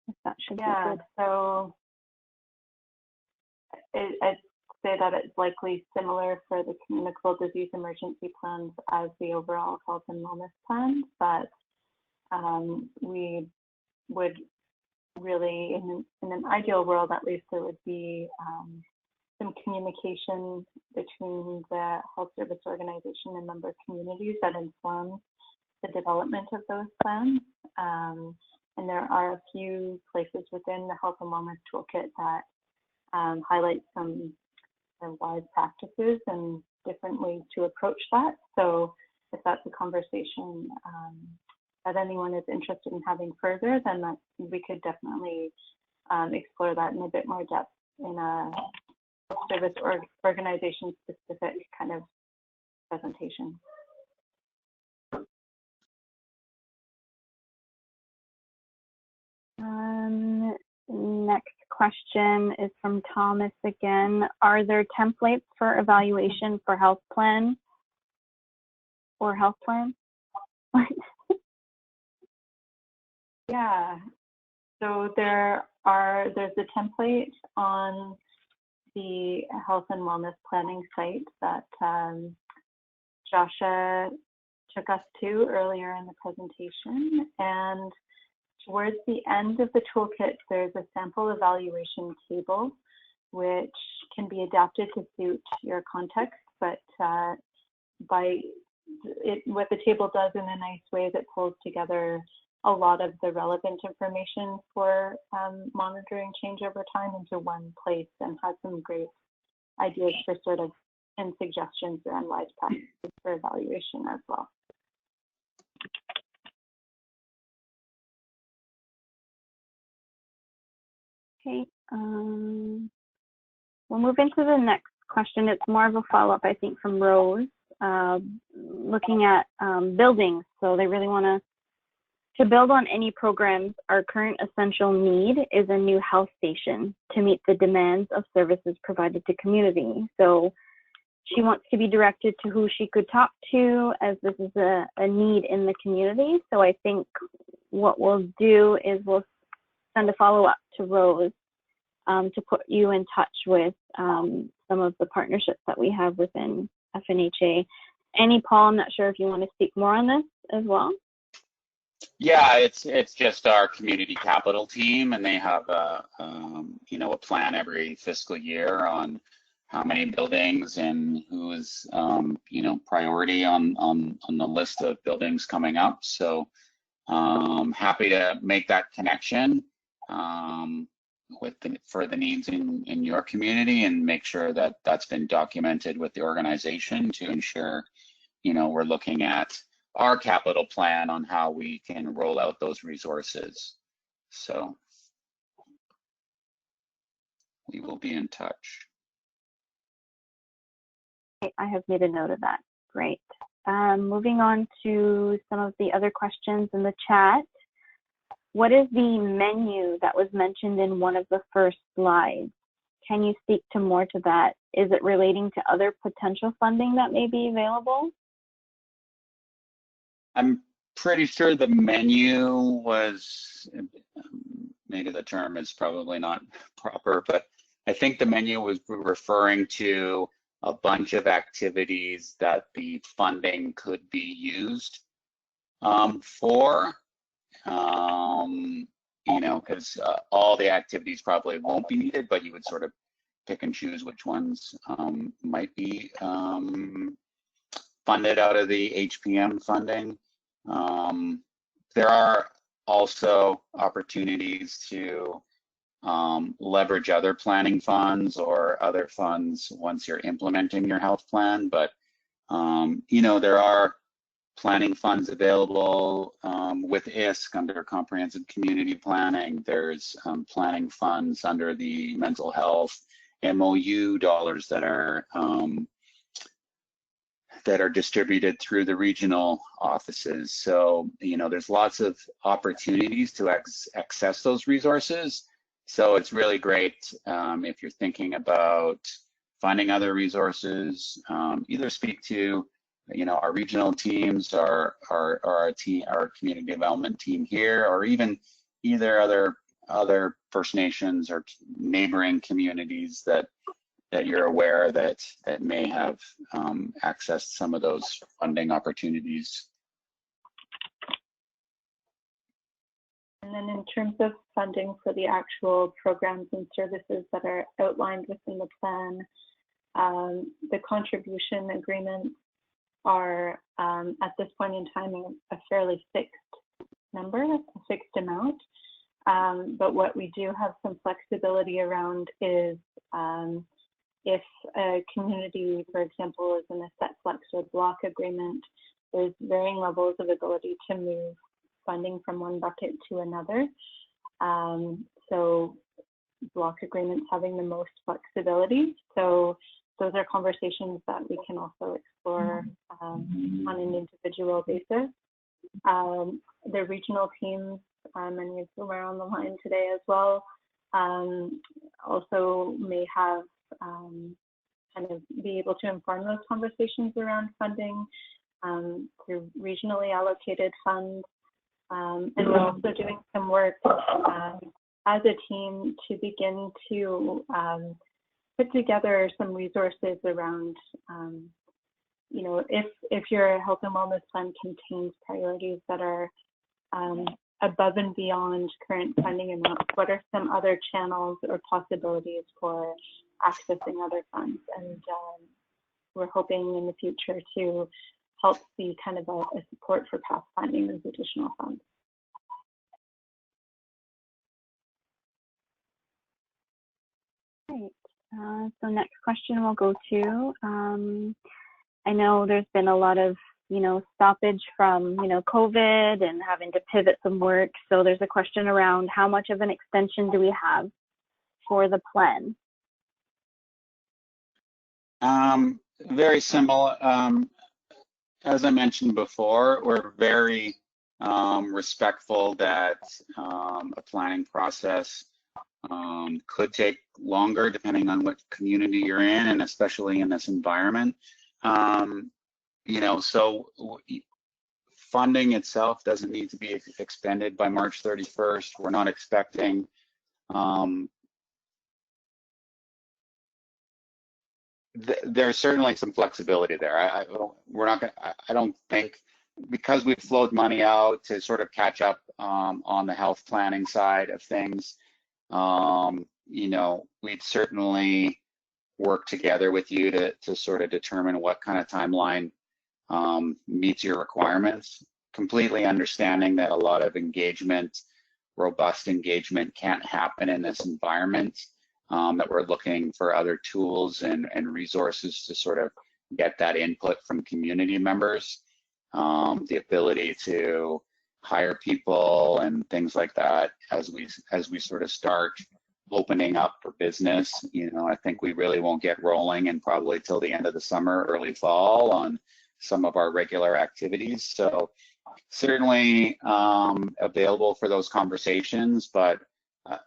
if that should be good. So I'd say that it's likely similar for the communicable disease emergency plans as the overall health and wellness plan, but we would really, in an ideal world at least, there would be some communication between the health service organization and member communities that informs the development of those plans. And there are a few places within the health and wellness toolkit that highlight some wise practices and different ways to approach that. So if that's a conversation that anyone is interested in having further, then we could definitely explore that in a bit more depth in a service or organization specific kind of presentation. Next question is from Thomas again. Are there templates for evaluation for health plan or health plan? Yeah, so there's a template on the health and wellness planning site that Joshua took us to earlier in the presentation, and towards the end of the toolkit, there's a sample evaluation table, which can be adapted to suit your context, but what the table does in a nice way is it pulls together a lot of the relevant information for monitoring change over time into one place, and has some great ideas for and suggestions around wise practices for evaluation as well. Okay, we'll move into the next question. It's more of a follow-up, I think, from Rose, looking at buildings. So they really want to build on any programs. Our current essential need is a new health station to meet the demands of services provided to community. So she wants to be directed to who she could talk to, as this is a need in the community. So I think what we'll do is we'll send a follow-up to Rose to put you in touch with some of the partnerships that we have within FNHA. Annie, Paul, I'm not sure if you want to speak more on this as well. Yeah, it's just our community capital team, and they have a plan every fiscal year on how many buildings and who is priority on the list of buildings coming up. So happy to make that connection for the needs in your community, and make sure that that's been documented with the organization to ensure we're looking at our capital plan on how we can roll out those resources. So we will be in touch. I have made a note of that. Great. Moving on to some of the other questions in the chat. What is the menu that was mentioned in one of the first slides? Can you speak to more to that? Is it relating to other potential funding that may be available? I'm pretty sure the menu was, maybe the term is probably not proper, but I think the menu was referring to a bunch of activities that the funding could be used for, because all the activities probably won't be needed, but you would sort of pick and choose which ones might be funded out of the HPM funding. There are also opportunities to leverage other planning funds or other funds once you're implementing your health plan, but there are planning funds available with ISC under comprehensive community planning. There's planning funds under the mental health MOU dollars that are that are distributed through the regional offices. So, there's lots of opportunities to access those resources. So it's really great if you're thinking about finding other resources, either speak to, our regional teams, our community development team here, or even either other First Nations or neighboring communities that you're aware that may have accessed some of those funding opportunities. And then in terms of funding for the actual programs and services that are outlined within the plan, the contribution agreements are at this point in time a fairly fixed number, a fixed amount. But what we do have some flexibility around is if a community, for example, is in a set flex or block agreement, there's varying levels of ability to move funding from one bucket to another. So block agreements having the most flexibility. So those are conversations that we can also explore on an individual basis. The regional teams, many of whom are on the line today as well, also may have kind of be able to inform those conversations around funding through regionally allocated funds. And we're also doing some work as a team to begin to put together some resources around, if your health and wellness plan contains priorities that are above and beyond current funding amounts, what are some other channels or possibilities for accessing other funds? And we're hoping in the future to help be kind of a support for pathfinding those additional funds. Great. So next question we'll go to, I know there's been a lot of, stoppage from, COVID and having to pivot some work. So there's a question around how much of an extension do we have for the plan? Very similar. As I mentioned before, we're very respectful that a planning process could take longer depending on what community you're in, and especially in this environment. So funding itself doesn't need to be expended by March 31st. We're not expecting there's certainly some flexibility there. I don't think, because we've flowed money out to sort of catch up on the health planning side of things, we'd certainly work together with you to sort of determine what kind of timeline meets your requirements, completely understanding that a lot of engagement, robust engagement, can't happen in this environment, that we're looking for other tools and resources to sort of get that input from community members, the ability to hire people and things like that as we sort of start opening up for business. I think we really won't get rolling and probably till the end of the summer, early fall on some of our regular activities. So certainly available for those conversations, but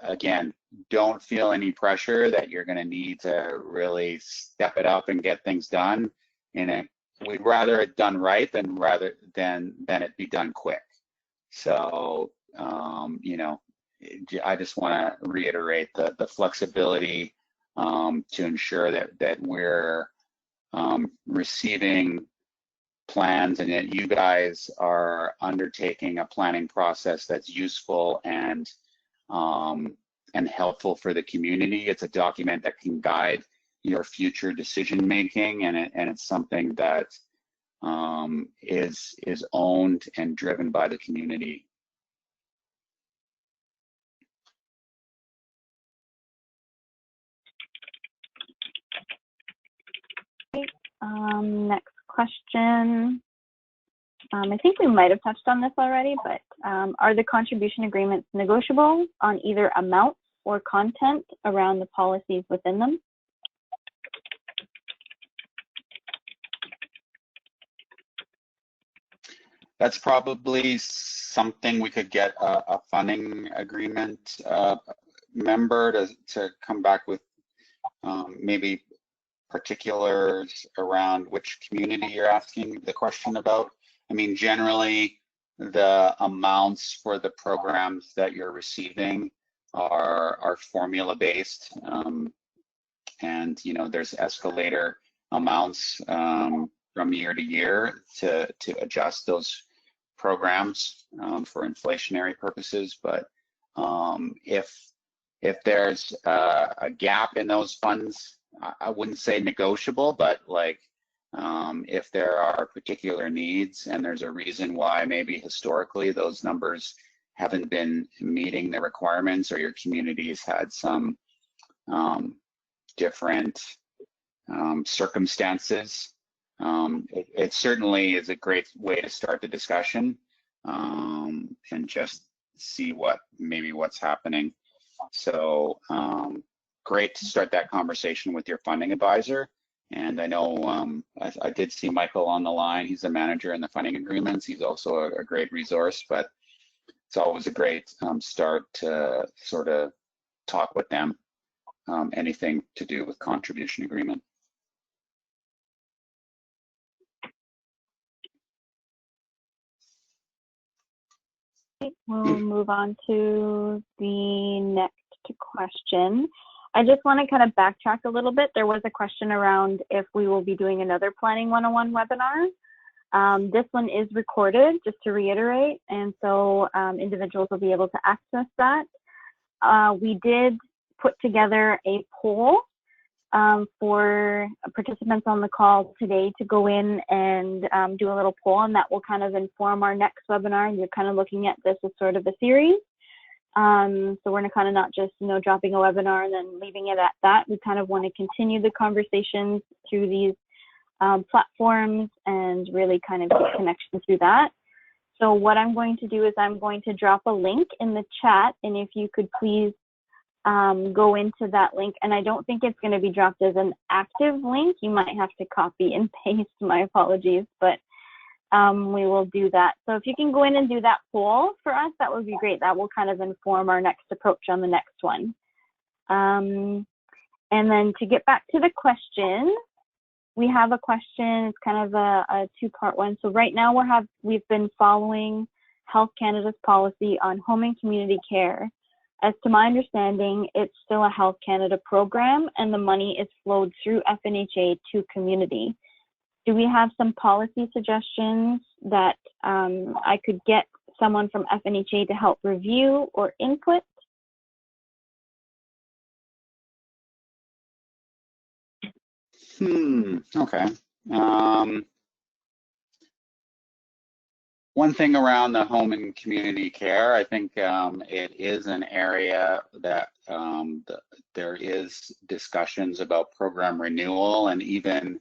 again, don't feel any pressure that you're going to need to really step it up and get things done. We'd rather it done right than it be done quick. So I just want to reiterate the flexibility to ensure that we're receiving plans and that you guys are undertaking a planning process that's useful and helpful for the community. It's a document that can guide your future decision making, and it's something that is owned and driven by the community. Next question. I think we might have touched on this already, but are the contribution agreements negotiable on either amount or content around the policies within them? That's probably something we could get a funding agreement member to come back with maybe particulars around which community you're asking the question about. I mean, generally, the amounts for the programs that you're receiving are formula based, and there's escalator amounts from year to year to adjust those programs for inflationary purposes. But if there's a gap in those funds, I wouldn't say negotiable, but like if there are particular needs and there's a reason why maybe historically those numbers haven't been meeting the requirements, or your community's had some different circumstances, it certainly is a great way to start the discussion and just see what's happening. So great to start that conversation with your funding advisor. And I know I did see Michael on the line. He's a manager in the funding agreements. He's also a great resource, but it's always a great start to sort of talk with them, anything to do with contribution agreement. We'll move on to the next question. I just want to kind of backtrack a little bit. There was a question around if we will be doing another Planning 101 webinar. This one is recorded, just to reiterate, and so individuals will be able to access that. We did put together a poll for participants on the call today to go in and do a little poll, and that will kind of inform our next webinar. And you're kind of looking at this as sort of a series. So we're kind of not just, dropping a webinar and then leaving it at that. We kind of want to continue the conversations through these platforms and really kind of get connection through that. So what I'm going to do is I'm going to drop a link in the chat, and if you could please go into that link. And I don't think it's going to be dropped as an active link. You might have to copy and paste. My apologies, but we will do that. So if you can go in and do that poll for us, that would be great. That will kind of inform our next approach on the next one. And then to get back to the question, we have a question. It's kind of a two-part one. So right now we've been following Health Canada's policy on home and community care. As to my understanding, it's still a Health Canada program, and the money is flowed through FNHA to community. Do we have some policy suggestions that I could get someone from FNHA to help review or input? Okay. One thing around the home and community care, I think it is an area that there is discussions about program renewal and even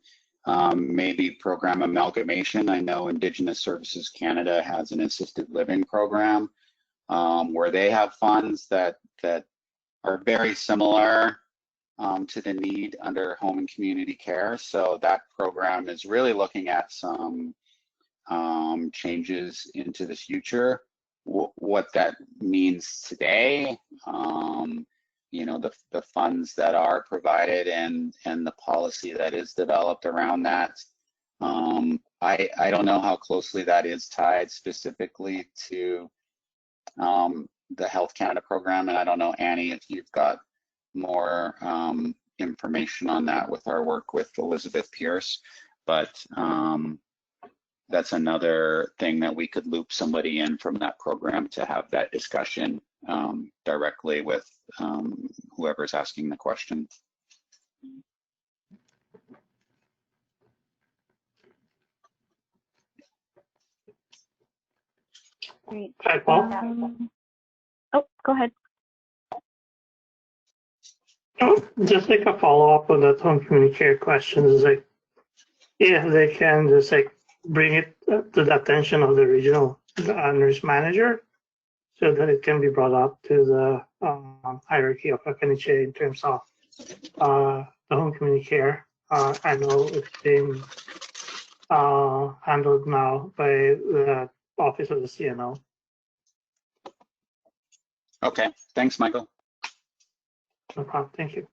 maybe program amalgamation. I know Indigenous Services Canada has an assisted living program where they have funds that are very similar to the need under home and community care. So that program is really looking at some changes into the future. What that means today, the funds that are provided and the policy that is developed around that. I don't know how closely that is tied specifically to the Health Canada program, and I don't know, Annie, if you've got more information on that with our work with Elizabeth Pierce, but that's another thing that we could loop somebody in from that program to have that discussion directly with whoever's asking the question. Great. Hi, Paul. Oh, go ahead. Just like a follow-up on that home community care question is like, if they can just like bring it to the attention of the regional nurse manager so that it can be brought up to the hierarchy of FNHA in terms of the home community care. I know it's being handled now by the Office of the CNO. Okay, thanks, Michael. No problem. Thank you.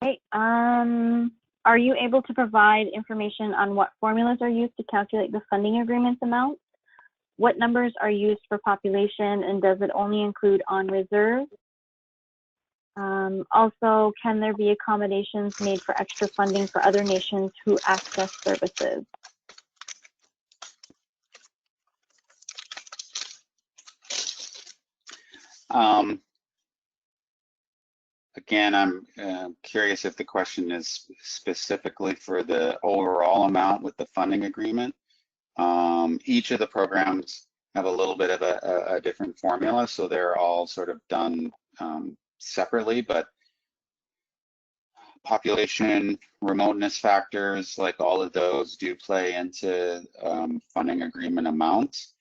Okay. Are you able to provide information on what formulas are used to calculate the funding agreements amount? What numbers are used for population, and does it only include on reserve? Also, can there be accommodations made for extra funding for other nations who access services? Again, I'm curious if the question is specifically for the overall amount with the funding agreement. Each of the programs have a little bit of a different formula, so they're all sort of done separately, but population, remoteness factors, like all of those do play into funding agreement amounts.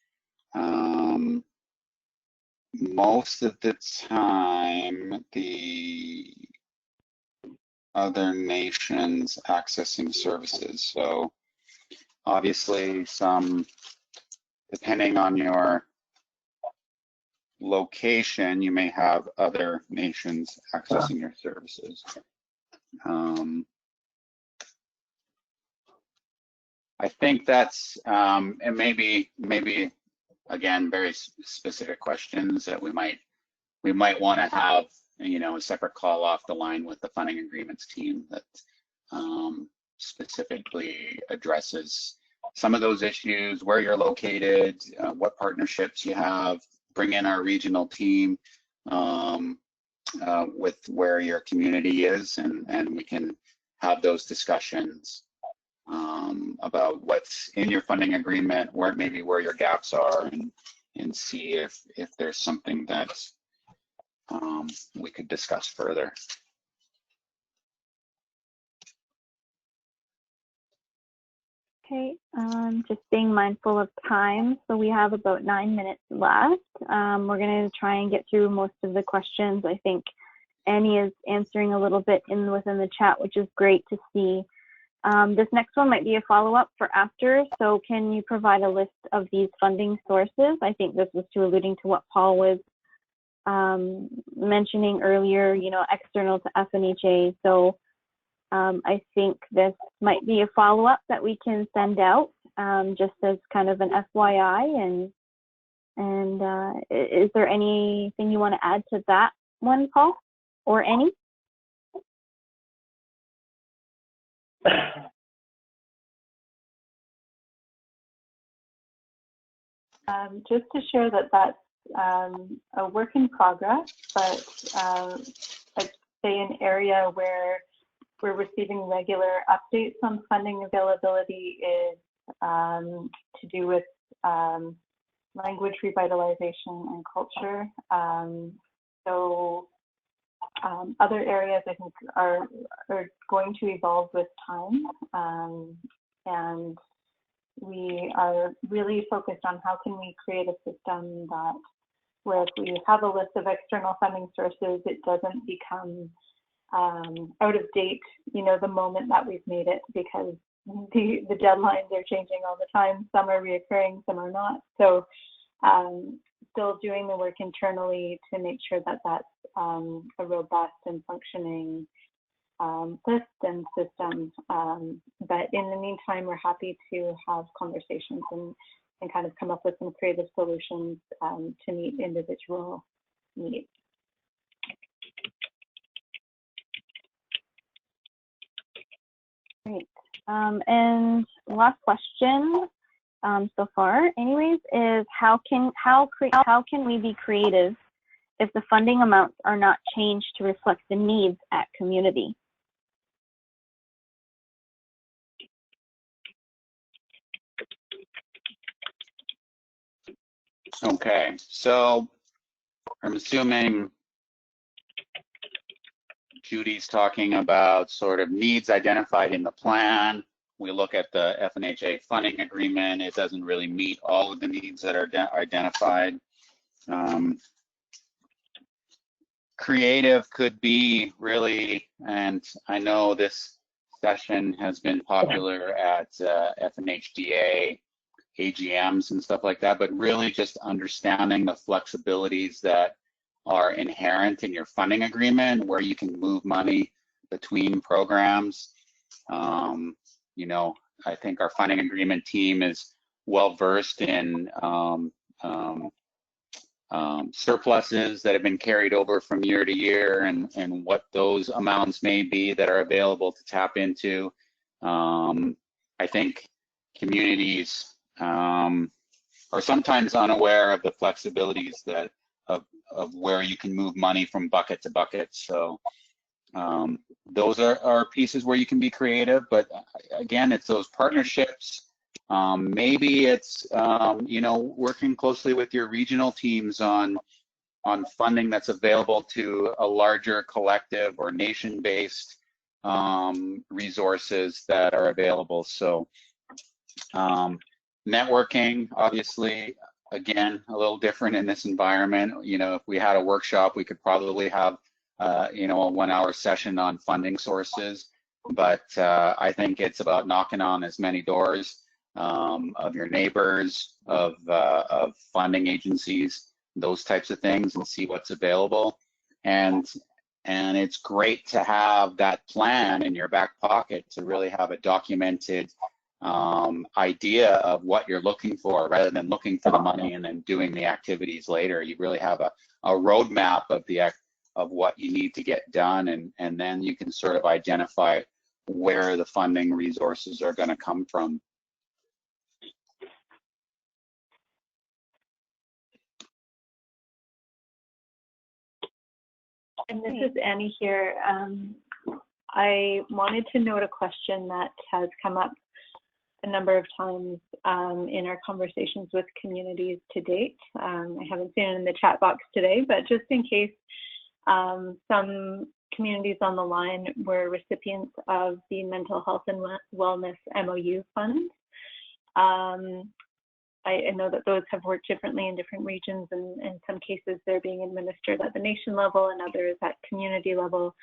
Most of the time, the other nations accessing services. So obviously some, depending on your location, you may have other nations accessing your services. I think that's, and maybe again, very specific questions that we might want to have, a separate call off the line with the funding agreements team that specifically addresses some of those issues, where you're located, what partnerships you have, bring in our regional team with where your community is, and we can have those discussions about what's in your funding agreement, where maybe where your gaps are, and see if there's something that we could discuss further. Okay, just being mindful of time. So we have about 9 minutes left. We're going to try and get through most of the questions. I think Annie is answering a little bit within the chat, which is great to see. This next one might be a follow-up for after. So can you provide a list of these funding sources? I think this was alluding to what Paul was mentioning earlier, external to FNHA. So I think this might be a follow-up that we can send out just as kind of an FYI. And is there anything you want to add to that one, Paul, or Annie? Just to share that that's a work in progress, but I'd say an area where we're receiving regular updates on funding availability is to do with language revitalization and culture. So other areas I think are going to evolve with time, and we are really focused on how can we create a system that where if we have a list of external funding sources, it doesn't become out of date, the moment that we've made it, because the deadlines are changing all the time. Some are reoccurring, some are not. So still doing the work internally to make sure that that's a robust and functioning list and system. But in the meantime, we're happy to have conversations and kind of come up with some creative solutions to meet individual needs. Great. And last question so far, anyways, is how can we be creative if the funding amounts are not changed to reflect the needs at community? Okay, so I'm assuming Judy's talking about sort of needs identified in the plan. We look at the FNHA funding agreement. It doesn't really meet all of the needs that are identified. creative could be really, and I know this session has been popular at FNHDA, AGMs and stuff like that, but really just understanding the flexibilities that are inherent in your funding agreement, where you can move money between programs. You know, I think our funding agreement team is well versed in surpluses that have been carried over from year to year, and what those amounts may be that are available to tap into. I think communities are sometimes unaware of the flexibilities that of where you can move money from bucket to bucket. So those are pieces where you can be creative, but again, it's those partnerships. Maybe it's you know, working closely with your regional teams on funding that's available to a larger collective or nation-based resources that are available. So networking, obviously, again, a little different in this environment. You know, if we had a workshop, we could probably have you know, a 1-hour session on funding sources, but I think it's about knocking on as many doors of your neighbors, of funding agencies, those types of things, and see what's available. And it's great to have that plan in your back pocket, to really have a documented idea of what you're looking for, rather than looking for the money and then doing the activities later. You really have a roadmap of what you need to get done, and then you can sort of identify where the funding resources are going to come from. And this is Annie here. I wanted to note a question that has come up a number of times in our conversations with communities to date. I haven't seen it in the chat box today, but just in case some communities on the line were recipients of the Mental Health and Wellness MOU Fund. I know that those have worked differently in different regions, and in some cases they're being administered at the nation level and others at community level.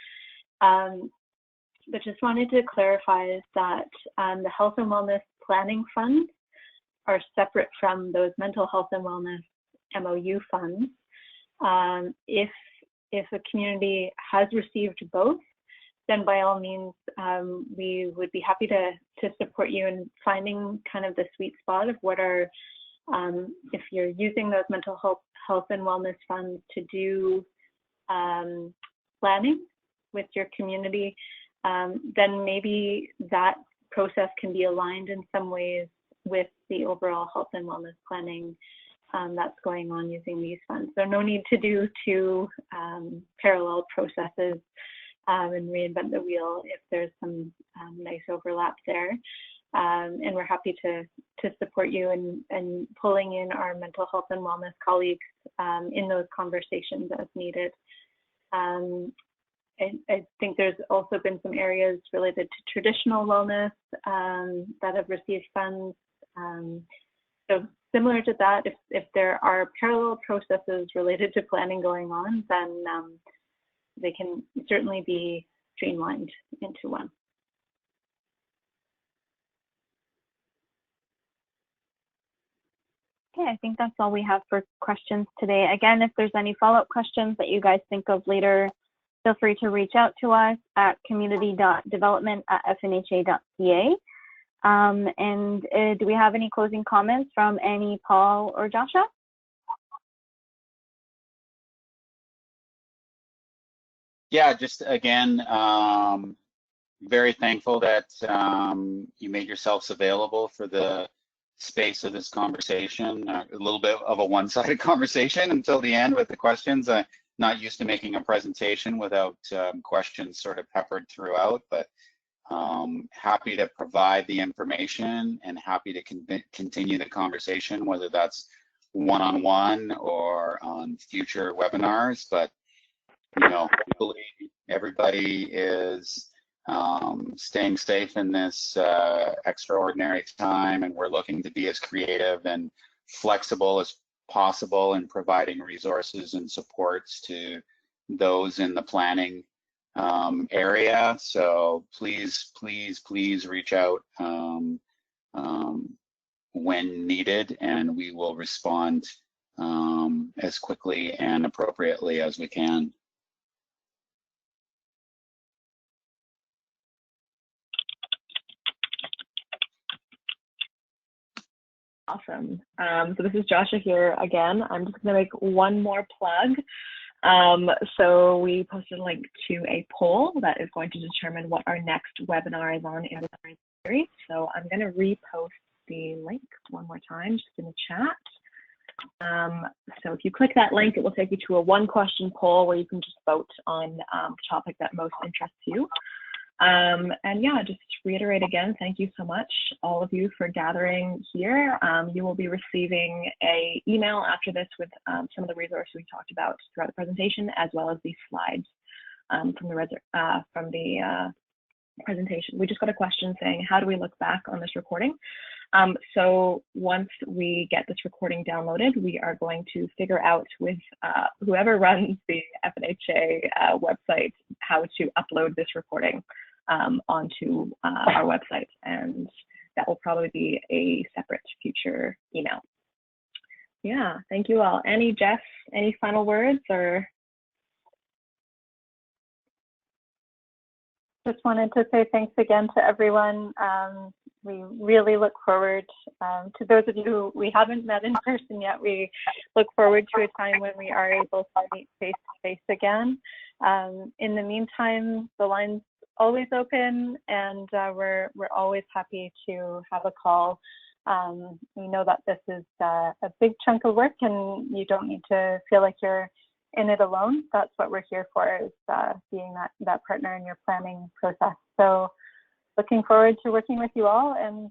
But just wanted to clarify that the Health and Wellness Planning Funds are separate from those Mental Health and Wellness MOU funds. If a community has received both, then by all means, we would be happy to support you in finding kind of the sweet spot of what are, if you're using those mental health and wellness funds to do planning with your community, then maybe that process can be aligned in some ways with the overall health and wellness planning that's going on using these funds. So no need to do two parallel processes and reinvent the wheel if there's some nice overlap there. And we're happy to support you in pulling in our mental health and wellness colleagues in those conversations as needed. I think there's also been some areas related to traditional wellness that have received funds. So similar to that, if there are parallel processes related to planning going on, then they can certainly be streamlined into one. Okay, I think that's all we have for questions today. Again, if there's any follow-up questions that you guys think of later, feel free to reach out to us at community.development@fnha.ca. Do we have any closing comments from Annie, Paul, or Joshua? Yeah, just again, very thankful that you made yourselves available for the space of this conversation. A little bit of a one-sided conversation until the end with the questions. I'm not used to making a presentation without questions sort of peppered throughout, but happy to provide the information and happy to continue the conversation, whether that's one-on-one or on future webinars. But you know, hopefully everybody is staying safe in this extraordinary time, and we're looking to be as creative and flexible as possible in providing resources and supports to those in the planning area. So please, please, please reach out when needed, and we will respond as quickly and appropriately as we can. Awesome. So this is Joshua here again. I'm just going to make one more plug. So we posted a link to a poll that is going to determine what our next webinar is on in the series. So I'm going to repost the link one more time, just in the chat. So if you click that link, it will take you to a 1-question poll where you can just vote on the topic that most interests you. And yeah, just reiterate again, thank you so much, all of you, for gathering here. You will be receiving an email after this with some of the resources we talked about throughout the presentation, as well as these slides from the presentation. We just got a question saying, how do we look back on this recording? So once we get this recording downloaded, we are going to figure out with whoever runs the FNHA website how to upload this recording onto our website, and that will probably be a separate future email. Yeah, thank you all. Annie, Jess, any final words? Or just wanted to say thanks again to everyone. We really look forward to those of you who we haven't met in person yet. We look forward to a time when we are able to meet face to face again. In the meantime, the line's always open, and we're always happy to have a call. We know that this is a big chunk of work, and you don't need to feel like you're in it alone. That's what we're here for, is being that partner in your planning process. So looking forward to working with you all, and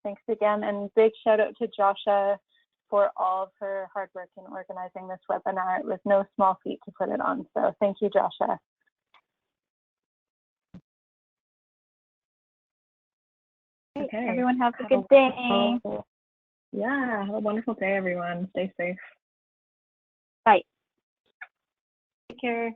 thanks again, and big shout out to Joshua for all of her hard work in organizing this webinar. It was no small feat to put it on, so thank you, Joshua. okay, Everyone have a good day. Yeah, have a wonderful day, everyone. Stay safe. Bye. Take care.